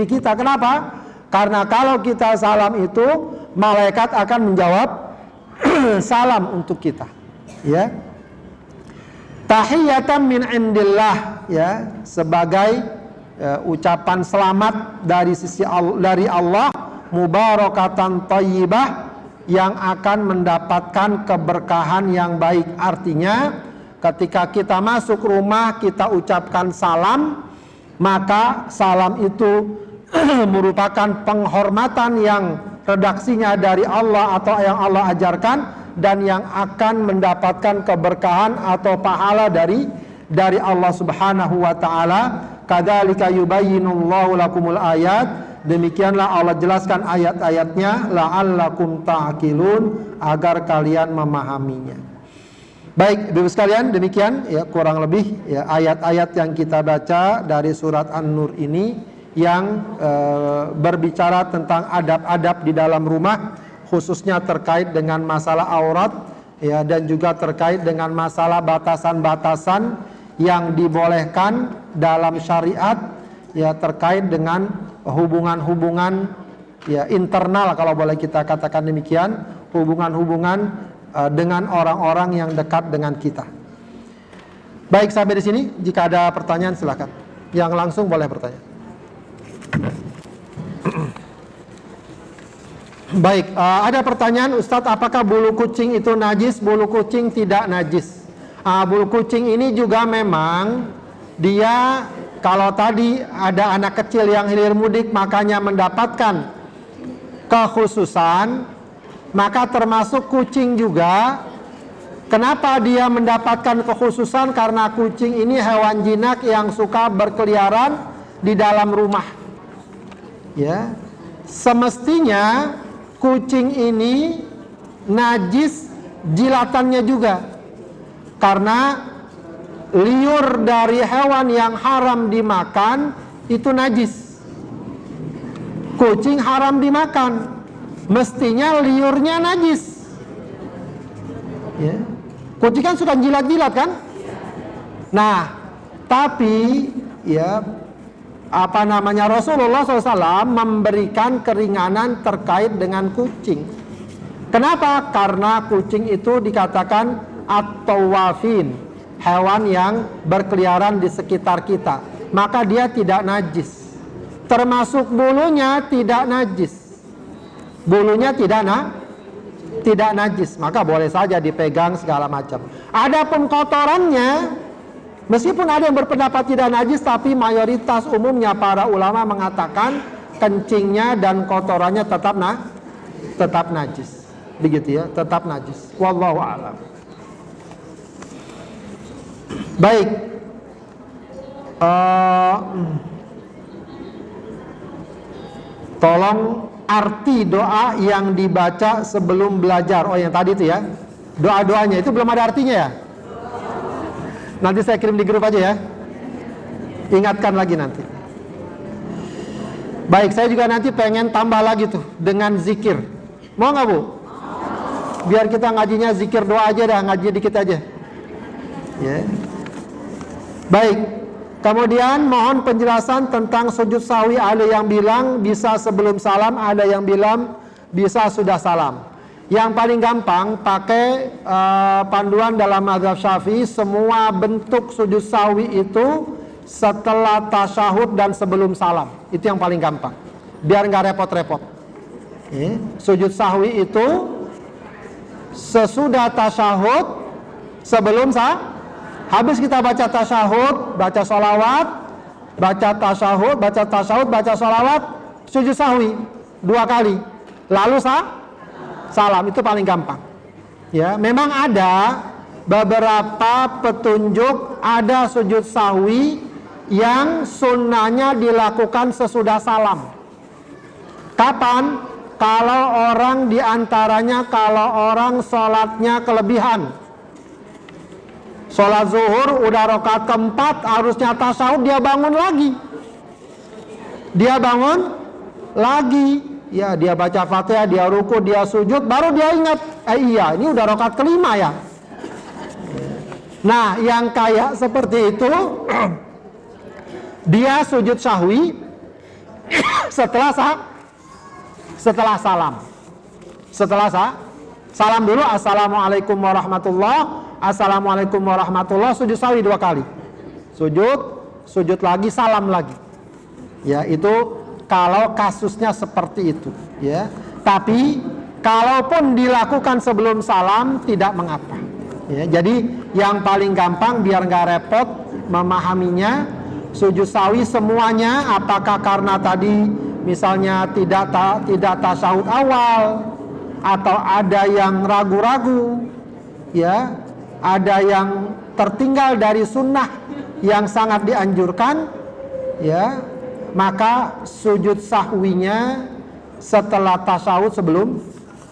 kita. Kenapa? Karena kalau kita salam itu, malaikat akan menjawab salam untuk kita. Ya, tahiyatan min indillah, ya, sebagai ucapan selamat dari sisi dari Allah, mubarakatan thayyibah, yang akan mendapatkan keberkahan yang baik. Artinya ketika kita masuk rumah, kita ucapkan salam, maka salam itu merupakan penghormatan yang redaksinya dari Allah atau yang Allah ajarkan, dan yang akan mendapatkan keberkahan atau pahala dari Allah Subhanahu wa taala. Kadzalika yubayyinullahu lakumul ayat. Demikianlah Allah jelaskan ayat-ayatnya la'allakum ta'qilun, agar kalian memahaminya. Baik, Ibu sekalian, demikian ya kurang lebih ya ayat-ayat yang kita baca dari surat An-Nur ini yang berbicara tentang adab-adab di dalam rumah, khususnya terkait dengan masalah aurat ya, dan juga terkait dengan masalah batasan-batasan yang dibolehkan dalam syariat ya, terkait dengan hubungan-hubungan ya internal, kalau boleh kita katakan demikian, hubungan-hubungan dengan orang-orang yang dekat dengan kita. Baik, sampai di sini. Jika ada pertanyaan silakan. Yang langsung boleh bertanya. Baik, ada pertanyaan, Ustadz, apakah bulu kucing itu najis? Bulu kucing tidak najis. Bulu kucing ini juga memang dia, kalau tadi ada anak kecil yang hilir mudik makanya mendapatkan kekhususan, maka termasuk kucing juga. Kenapa dia mendapatkan kekhususan? Karena kucing ini hewan jinak yang suka berkeliaran di dalam rumah. Ya, semestinya kucing ini najis jilatannya juga, karena liur dari hewan yang haram dimakan itu najis. Kucing haram dimakan, mestinya liurnya najis. Ya. Kucing kan suka jilat-jilat kan? Nah, tapi ya Rasulullah SAW memberikan keringanan terkait dengan kucing. Kenapa? Karena kucing itu dikatakan at-tawafin, hewan yang berkeliaran di sekitar kita, maka dia tidak najis. Termasuk bulunya tidak najis. Bulunya tidak najis, maka boleh saja dipegang segala macam. Adapun kotorannya, meskipun ada yang berpendapat tidak najis, tapi mayoritas umumnya para ulama mengatakan kencingnya dan kotorannya tetap najis. Begitu ya, tetap najis. Wallahu a'lam. Baik. Tolong arti doa yang dibaca sebelum belajar. Oh, yang tadi itu ya. Doa-doanya itu belum ada artinya ya? Nanti saya kirim di grup aja ya. Ingatkan lagi nanti. Baik, saya juga nanti pengen tambah lagi tuh dengan zikir. Mau nggak Bu? Biar kita ngajinya zikir doa aja dah, ngaji dikit aja. Ya. Baik. Kemudian mohon penjelasan tentang sujud sahwi. Ada yang bilang bisa sebelum salam, ada yang bilang bisa sudah salam. Yang paling gampang pakai panduan dalam mazhab Syafi'i, semua bentuk sujud sahwi itu setelah tasyahud dan sebelum salam. Itu yang paling gampang. Biar nggak repot-repot. Sujud sahwi itu sesudah tasyahud, sebelum habis kita baca tasyahud, baca sholawat, baca tasyahud, baca sholawat, sujud sahwi 2 kali, lalu salam. Itu paling gampang. Ya, memang ada beberapa petunjuk, ada sujud sahwi yang sunnahnya dilakukan sesudah salam. Kapan? Kalau orang diantaranya, kalau orang sholatnya kelebihan. Sholat zuhur udah rakaat keempat, harusnya tasyahud, dia bangun lagi. Ya, dia baca Fatihah, dia ruku, dia sujud, baru dia ingat, iya ini udah rakaat kelima ya. Nah, yang kayak seperti itu dia sujud sahwi setelah salam. Setelah salam dulu, assalamualaikum warahmatullah, sujud sahwi 2 kali. Sujud lagi, salam lagi. Ya, itu kalau kasusnya seperti itu, ya. Tapi kalaupun dilakukan sebelum salam tidak mengapa. Ya, jadi yang paling gampang biar nggak repot memahaminya, sujud sahwi semuanya, apakah karena tadi misalnya tidak tasyahud awal, atau ada yang ragu-ragu, ya, ada yang tertinggal dari sunnah yang sangat dianjurkan, ya, maka sujud sahwinya setelah tasyahud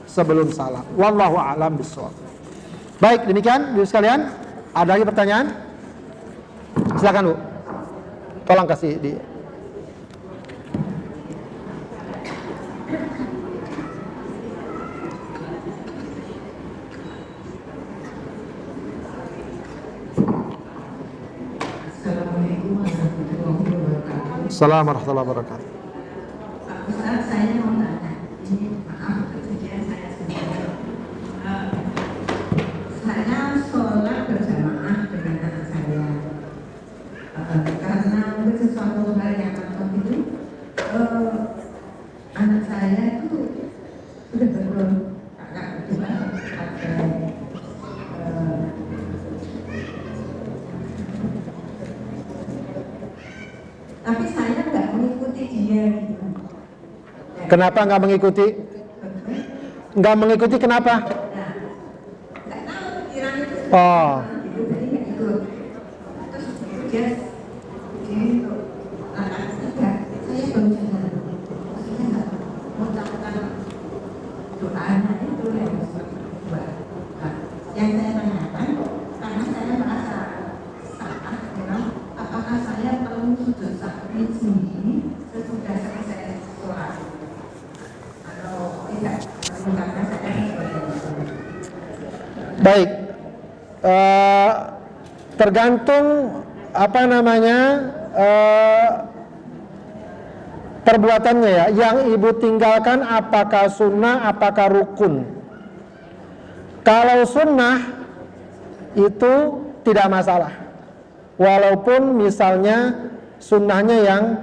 sebelum salam. Wallahu a'lam bishawab. Baik, demikian Ibu sekalian. Ada lagi pertanyaan? Silakan Bu. Tolong kasih di. Assalamualaikum warahmatullahi wabarakatuh. Ustaz, saya mau tanya, ini maaf kejadian saya sendiri. Saya sholat berjamaah dengan anak saya. Karena mungkin sesuatu hal yang takut itu, anak saya itu sudah belum kakak kedua tapi saya nggak mengikuti dia gitu. Kenapa nggak mengikuti? Nggak mengikuti kenapa? Nah, nggak tahu pikiran itu. Oh. Gitu, jadi nggak ikut. Terus dia di anak ketiga, saya baru sadar. Saya nggak mengucapkan doanya itu yang buat. Nah, yang saya tanyakan, karena saya merasa salah, memang apakah saya perlu sujud sahwi sendiri sesudah selesai sholat atau tidak? Karena saya sebagai Baik, tergantung perbuatannya ya. Yang ibu tinggalkan apakah sunnah, apakah rukun? Kalau sunnah itu tidak masalah, walaupun misalnya sunnahnya yang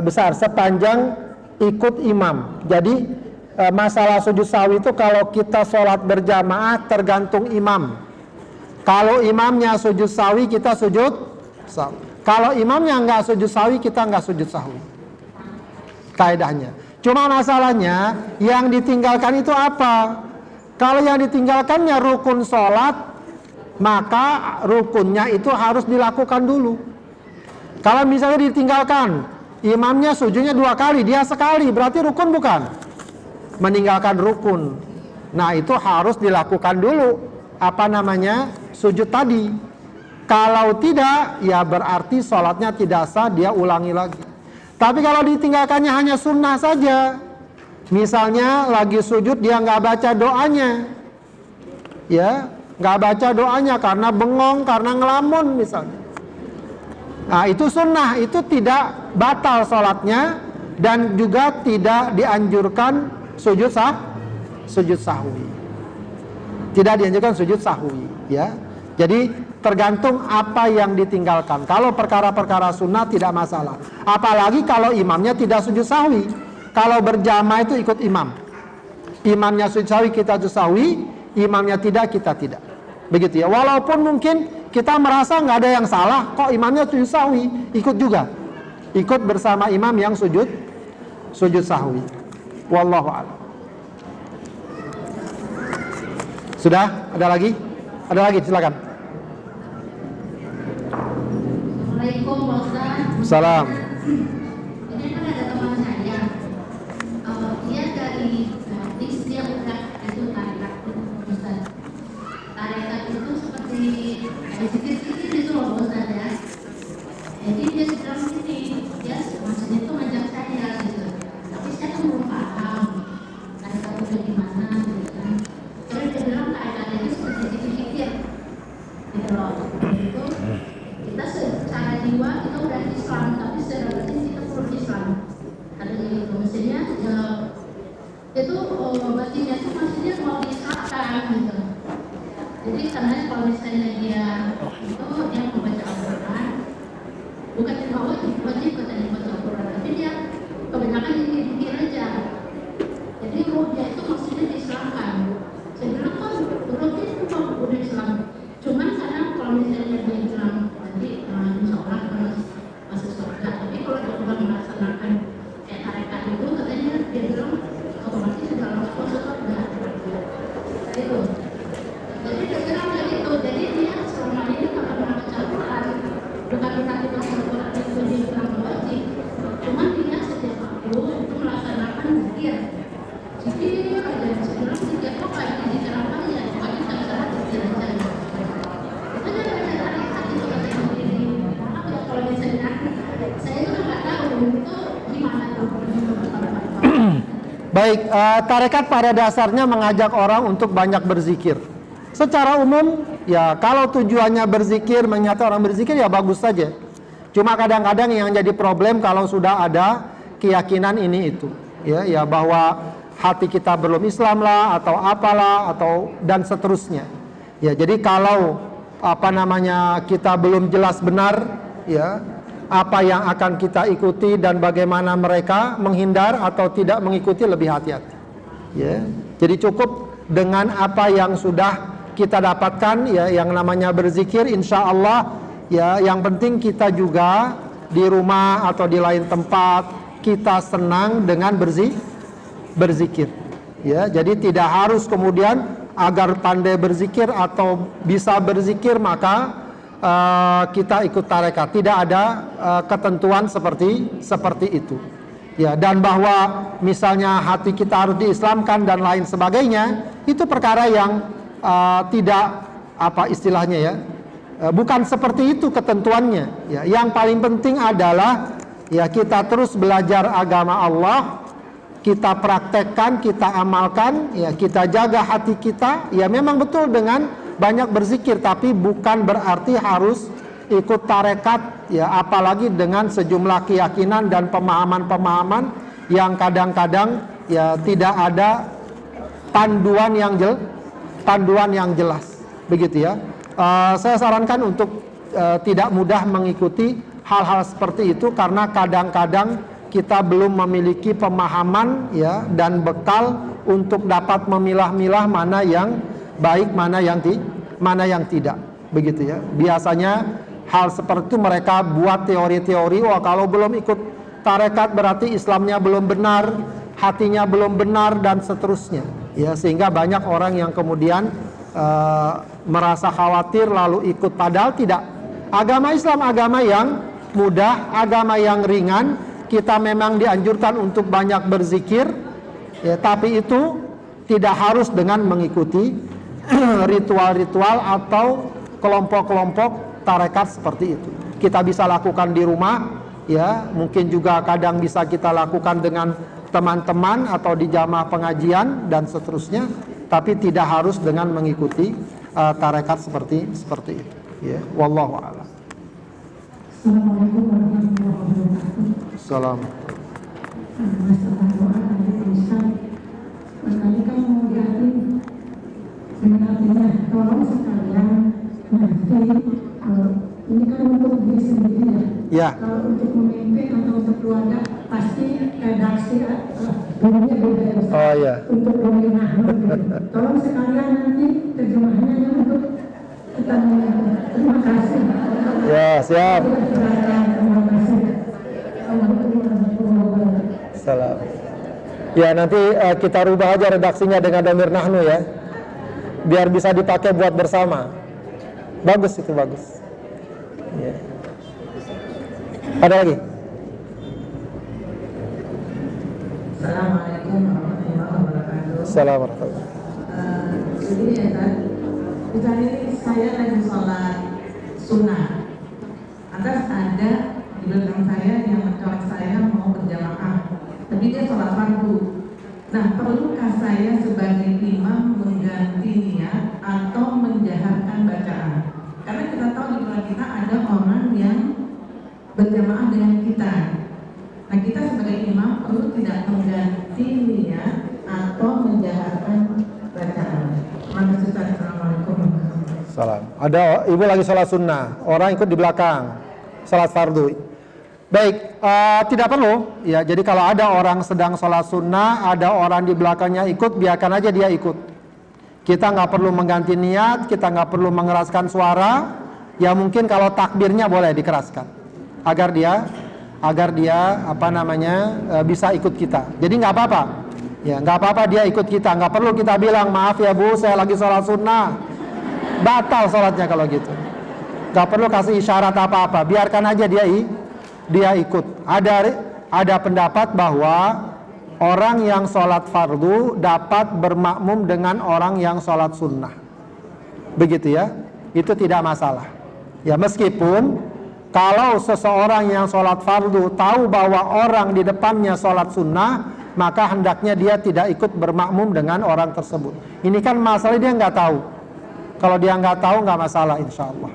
besar, sepanjang ikut imam. Jadi masalah sujud sahwi itu kalau kita sholat berjamaah tergantung imam. Kalau imamnya sujud sahwi, kita sujud sahwi. Kalau imamnya nggak sujud sahwi, kita nggak sujud sahwi. Kaidahnya. Cuma masalahnya yang ditinggalkan itu apa? Kalau yang ditinggalkannya rukun sholat, maka rukunnya itu harus dilakukan dulu. Kalau misalnya ditinggalkan, imamnya sujudnya 2 kali, dia sekali, berarti rukun bukan? Meninggalkan rukun. Nah, itu harus dilakukan dulu, sujud tadi. Kalau tidak, ya berarti sholatnya tidak sah, dia ulangi lagi. Tapi kalau ditinggalkannya hanya sunnah saja, misalnya lagi sujud dia nggak baca doanya, ya nggak baca doanya karena bengong, karena ngelamun misalnya. Nah, itu sunnah, itu tidak batal sholatnya dan juga tidak dianjurkan sujud sahwi. Tidak dianjurkan sujud sahwi, ya. Jadi tergantung apa yang ditinggalkan. Kalau perkara-perkara sunnah tidak masalah. Apalagi kalau imamnya tidak sujud sahwi. Kalau berjamaah itu ikut imam. Imamnya sujud sahwi, kita sujud sahwi. Imamnya tidak, kita tidak. Begitu ya. Walaupun mungkin kita merasa nggak ada yang salah, kok imamnya sujud sahwi, ikut juga. Ikut bersama imam yang sujud sahwi. Wallahu a'lam. Sudah? Ada lagi? Ada lagi, silakan. Assalamualaikum Ustaz. Salam. Ini kan ada teman saya, dia dari dia udah itu tarekat Ustaz. Tarekat itu seperti sedikit-sedikit itu loh Ustaz ya. Jadi dia sedang ini, dia maksudnya itu ngajak saya gitu. Tapi saya kan belum paham tarekat itu gimana gitu kan. Terus dia bilang tarekat itu seperti zikir-zikir gitu loh. Itu kita secara jiwa kita udah Islam, tapi secara batin kita belum Islam. Katanya gitu, maksudnya itu batinnya itu maksudnya mau diislamkan gitu. Jadi karena kalau misalnya dia membaca Al-Quran, bukan cuma wajib katanya baca Al-Quran, tapi dia kebanyakan zikir aja. Jadi ruhnya itu maksudnya diislamkan. Saya bilang kan ruhnya itu udah Islam. Cuman karena kalau misalnya dia bilang nanti insya Allah masuk surga, tapi kalau dia udah melaksanakan kayak tarekat itu katanya dia bilang otomatis sudah langsung masuk surga gitu. Jadi dia bilang kayak gitu. Jadi dia selama ini kalau membaca Al-Quran bukan berarti baca Al-Quran itu dia bilang wajib, cuman dia setiap waktu itu melaksanakan zikir aja. Saya bilang zikir kok kayak zikir apa ya, pokoknya tak salah zikir aja. Baik, tarekat pada dasarnya mengajak orang untuk banyak berzikir. Secara umum, ya kalau tujuannya berzikir, mengingatkan orang berzikir, ya bagus saja. Cuma kadang-kadang yang jadi problem kalau sudah ada keyakinan ini itu, ya bahwa hati kita belum Islam lah, atau apalah, atau dan seterusnya. Ya, jadi kalau kita belum jelas benar, ya apa yang akan kita ikuti dan bagaimana mereka menghindar atau tidak mengikuti, lebih hati-hati. Ya, jadi cukup dengan apa yang sudah kita dapatkan, ya yang namanya berzikir, insya Allah, ya yang penting kita juga di rumah atau di lain tempat kita senang dengan berzikir. Ya, jadi tidak harus kemudian agar pandai berzikir atau bisa berzikir maka kita ikut tarekat. Tidak ada ketentuan seperti itu. Ya, dan bahwa misalnya hati kita harus diislamkan dan lain sebagainya, itu perkara yang tidak istilahnya ya. Bukan seperti itu ketentuannya. Ya, yang paling penting adalah ya kita terus belajar agama Allah, kita praktekkan, kita amalkan, ya kita jaga hati kita. Ya memang betul dengan banyak berzikir, tapi bukan berarti harus ikut tarekat, ya apalagi dengan sejumlah keyakinan dan pemahaman-pemahaman yang kadang-kadang ya tidak ada panduan yang jelas, begitu ya. Saya sarankan untuk tidak mudah mengikuti hal-hal seperti itu karena kadang-kadang kita belum memiliki pemahaman ya dan bekal untuk dapat memilah-milah mana yang baik, mana yang tidak, begitu ya. Biasanya hal seperti itu mereka buat teori-teori, wah kalau belum ikut tarekat berarti Islamnya belum benar, hatinya belum benar dan seterusnya. Ya, sehingga banyak orang yang kemudian merasa khawatir lalu ikut, padahal tidak. Agama Islam agama yang mudah, agama yang ringan. Kita memang dianjurkan untuk banyak berzikir, ya, tapi itu tidak harus dengan mengikuti ritual-ritual atau kelompok-kelompok tarekat seperti itu. Kita bisa lakukan di rumah, ya, mungkin juga kadang bisa kita lakukan dengan teman-teman atau di jamaah pengajian dan seterusnya, tapi tidak harus dengan mengikuti tarekat seperti itu. Ya, wallahu a'lam. Assalamualaikum warahmatullahi wabarakatuh. Salam. Masalah doa dari Ustaz. Makanya kan mau diarti dengan artinya tolong sekalian nanti ini kan untuk diri sendiri ya. Ya. Kalau untuk memimpin atau untuk keluarga pasti redaksi bunyinya beda ya Ustaz. Oh ya. Untuk pemerintah. Tolong sekalian nanti terjemahannya untuk kita memimpin. Terima kasih. Ya, siap. Terima kasih. Salam. Ya, nanti kita rubah aja redaksinya dengan dhamir nahnu ya, biar bisa dipakai buat bersama. Bagus itu, bagus. Ya. Ada lagi? Assalamualaikum warahmatullahi wabarakatuh. Assalamualaikum. Begini ya kan, misalnya ini saya lagi sholat sunnah, atas ada di belakang saya yang mencolok saya mau berjamaah, tapi dia sholat fardu. Nah, perlukah saya sebagai imam mengganti niat atau menjaharkan bacaan? Karena kita tahu di belakang kita ada orang yang berjamaah dengan kita. Nah, kita sebagai imam perlu tidak mengganti niat atau menjaharkan bacaan. Makasih. Assalamualaikum. Salam. Ada ibu lagi sholat sunnah, orang ikut di belakang sholat fardu. Baik, tidak perlu. Ya, jadi kalau ada orang sedang sholat sunnah, ada orang di belakangnya ikut, biarkan aja dia ikut. Kita nggak perlu mengganti niat, kita nggak perlu mengeraskan suara. Ya mungkin kalau takbirnya boleh dikeraskan, agar dia bisa ikut kita. Jadi nggak apa-apa. Ya, nggak apa-apa dia ikut kita. Nggak perlu kita bilang, maaf ya Bu, saya lagi sholat sunnah. Batal sholatnya kalau gitu. Nggak perlu kasih isyarat apa-apa. Biarkan aja dia ikut. Ada pendapat bahwa orang yang sholat fardu dapat bermakmum dengan orang yang sholat sunnah. Begitu ya. Itu tidak masalah. Ya, meskipun kalau seseorang yang sholat fardu tahu bahwa orang di depannya sholat sunnah, maka hendaknya dia tidak ikut bermakmum dengan orang tersebut. Ini kan masalah dia nggak tahu. Kalau dia nggak tahu nggak masalah, insya Allah.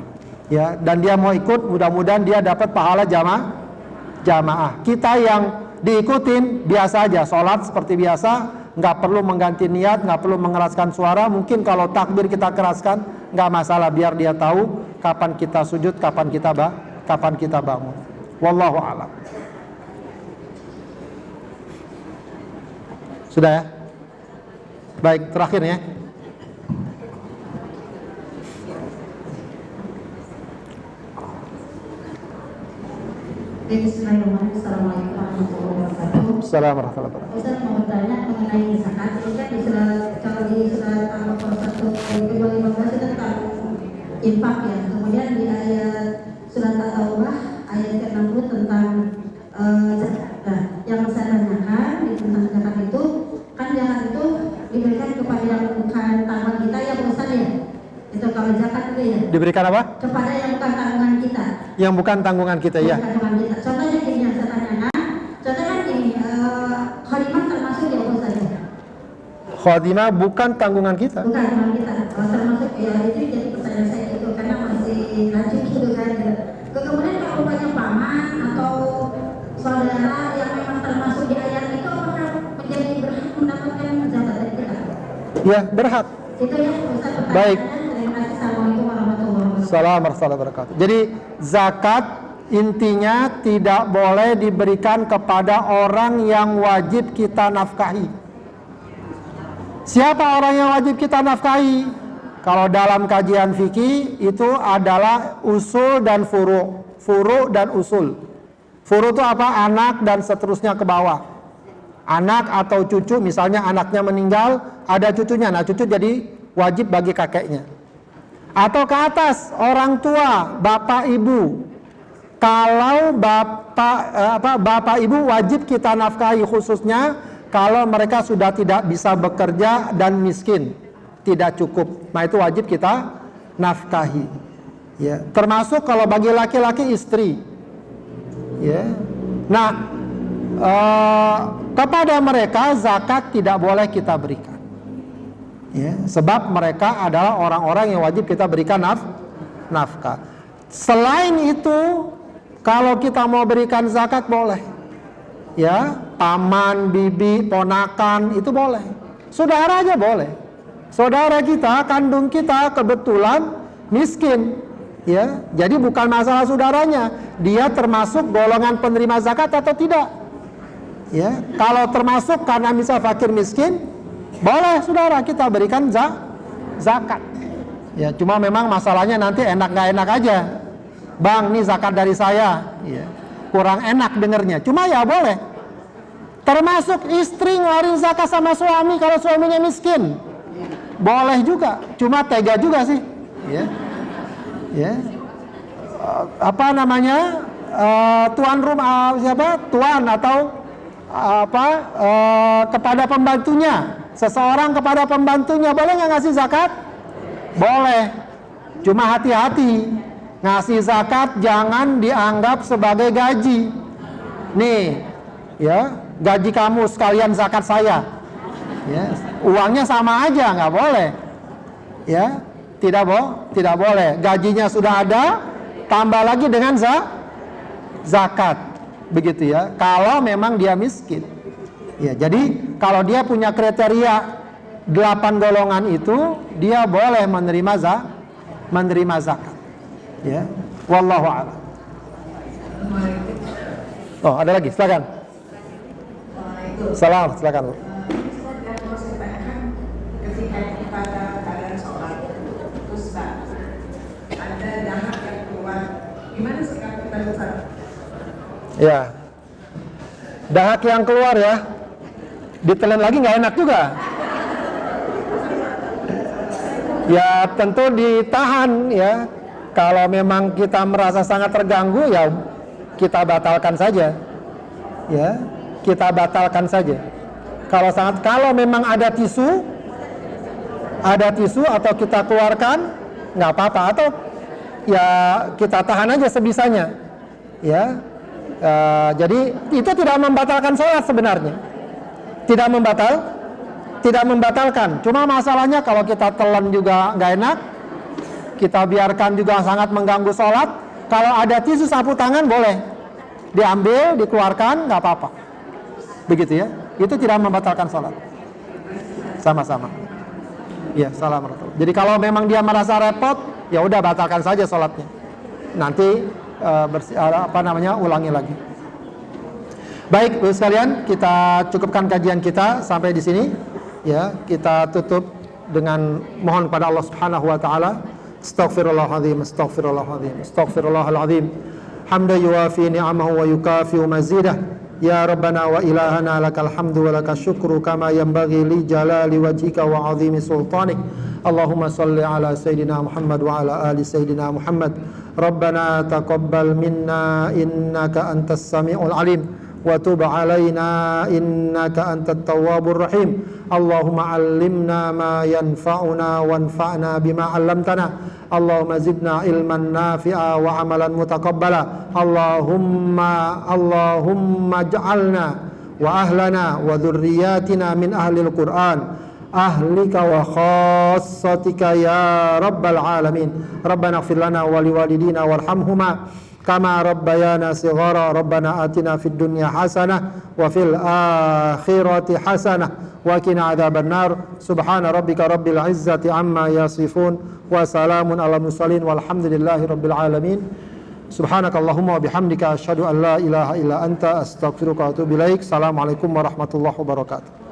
Ya, dan dia mau ikut, mudah-mudahan dia dapat pahala jamaah. Kita yang diikutin biasa aja, sholat seperti biasa, nggak perlu mengganti niat, nggak perlu mengeraskan suara. Mungkin kalau takbir kita keraskan, nggak masalah, biar dia tahu kapan kita sujud, kapan kita bangun. Wallahu a'lam. Sudah ya? Baik, terakhir ya. Bismillahirrahmanirrahim. Assalamualaikum warahmatullahi wabarakatuh. Assalamualaikum warahmatullahi wabarakatuh. Ustaz mau bertanya mengenai zakat. Ini kan di surat Al-Baqarah 1:15 tentang infak ya. Kemudian di ayat surat At-Taubah ayat ke-60 tentang zakat. Nah, yang saya tanyakan di tentang zakat itu, kan zakat itu diberikan kepada yang bukan tanggungan kita ya Ustaz ya. Itu kalau zakat itu ya. Diberikan apa? Kepada yang bukan tanggungan kita. Yang bukan tanggungan kita ya. Bukan tanggungan kita. Contohnya gini yang saya tanyakan. Contohnya gini, khodimah termasuk ya Ustaz ya. Khodimah bukan tanggungan kita. Bukan tanggungan kita. Termasuk ya, itu jadi pertanyaan saya itu karena masih lanjut gitu kan. Kemudian kalau banyak paman atau saudara yang memang termasuk di ayat itu, apakah menjadi berhak mendapatkan zakat dari kita? Ya, berhak. Itu ya Ustaz pertanyaan. Baik. Terima kasih. Assalamualaikum warahmatullahi wabarakatuh. Assalamualaikum warahmatullahi wabarakatuh. Jadi zakat intinya tidak boleh diberikan kepada orang yang wajib kita nafkahi. Siapa orang yang wajib kita nafkahi? Kalau dalam kajian fikih itu adalah usul dan furu'. Furu' dan usul. Furu' itu apa? Anak dan seterusnya ke bawah. Anak atau cucu, misalnya anaknya meninggal, ada cucunya. Nah, cucu jadi wajib bagi kakeknya. Atau ke atas, orang tua, bapak ibu. Kalau bapak ibu wajib kita nafkahi, khususnya kalau mereka sudah tidak bisa bekerja dan miskin, tidak cukup. Nah itu wajib kita nafkahi. Ya, termasuk kalau bagi laki-laki istri. Ya. Nah, kepada mereka zakat tidak boleh kita berikan. Ya, sebab mereka adalah orang-orang yang wajib kita berikan nafkah. Selain itu, kalau kita mau berikan zakat boleh. Ya, paman, bibi, ponakan itu boleh. Saudara aja boleh. Saudara kita, kandung kita kebetulan miskin. Ya, jadi bukan masalah saudaranya, dia termasuk golongan penerima zakat atau tidak. Ya, kalau termasuk karena misal fakir miskin, boleh saudara kita berikan zakat. Ya, cuma memang masalahnya nanti enak nggak enak aja. Bang, ini zakat dari saya. Ya, kurang enak dengernya. Cuma ya boleh. Termasuk istri ngeluarin zakat sama suami kalau suaminya miskin. Boleh juga. Cuma tega juga sih. Ya. Ya. Apa namanya? Tuan rumah siapa? Tuan atau kepada pembantunya. Seseorang kepada pembantunya boleh nggak ngasih zakat? Boleh. Cuma hati-hati, ngasih zakat jangan dianggap sebagai gaji. Nih, ya, gaji kamu sekalian zakat saya. Ya, uangnya sama aja, nggak boleh. Ya, tidak boleh. Gajinya sudah ada, tambah lagi dengan zakat. Begitu ya. Kalau memang dia miskin. Ya, jadi kalau dia punya kriteria 8 golongan itu, dia boleh menerima zakat. Ya, wallahu a'lam. Oh, ada lagi, silakan. Salam, silakan. Ketika kita kalian sholat, terus ada dahak yang keluar, gimana sikap kita besar? Ya, dahak yang keluar ya, ditelan lagi nggak enak juga. Ya tentu ditahan ya. Kalau memang kita merasa sangat terganggu ya kita batalkan saja. Ya, kita batalkan saja. Kalau memang ada tisu atau kita keluarkan nggak apa-apa, atau ya kita tahan aja sebisanya. Ya, jadi itu tidak membatalkan sholat sebenarnya. Tidak membatalkan. Cuma masalahnya kalau kita telan juga nggak enak, kita biarkan juga sangat mengganggu sholat. Kalau ada tisu sapu tangan boleh diambil, dikeluarkan, nggak apa-apa. Begitu ya. Itu tidak membatalkan sholat. Sama-sama. Ya, salam. Jadi kalau memang dia merasa repot, ya udah batalkan saja sholatnya. Nanti ulangi lagi. Baik, Bapak sekalian, kita cukupkan kajian kita sampai di sini. Ya, kita tutup dengan mohon kepada Allah Subhanahu wa taala. Astaghfirullahaladzim, astaghfirullahaladzim, astaghfirullahaladzim. Hamdan yuwafi ni'amahu wa yukafi'u mazidah. Ya Rabbana wa ilahana lakal hamdu wa lakal syukru kama yanbaghi li jalali wajhika wa 'azimi sultanik. Allahumma salli ala Sayyidina Muhammad wa ala ali Sayyidina Muhammad. Rabbana taqabbal minna innaka antas sami'ul alim wa tub alaina innaka antat tawwabur rahim. Allahumma 'allimna ma yanfa'una wanfa'na bima 'allamtana. Allahumma zidna ilman nafi'a wa amalan mutaqabbala. Allahumma ij'alna wa ahlana wa dhurriyyatina min ahlil Qur'an ahlika wa khassatika ya rabbal alamin. Rabbana ighfir lana wa liwalidina warhamhuma kama rabbayana shighara. Rabbana atina fid dunya hasanah wa fil akhirati hasanah wa qina adzaban nar. Subhana rabbika rabbil izzati amma yasifun wa salamun alal mursalin walhamdulillahi rabbil alamin. Subhanakallahumma wa bihamdika asyhadu an la ilaha illa anta astaghfiruka wa atubu ilaik. Assalamualaikum warahmatullahi wabarakatuh.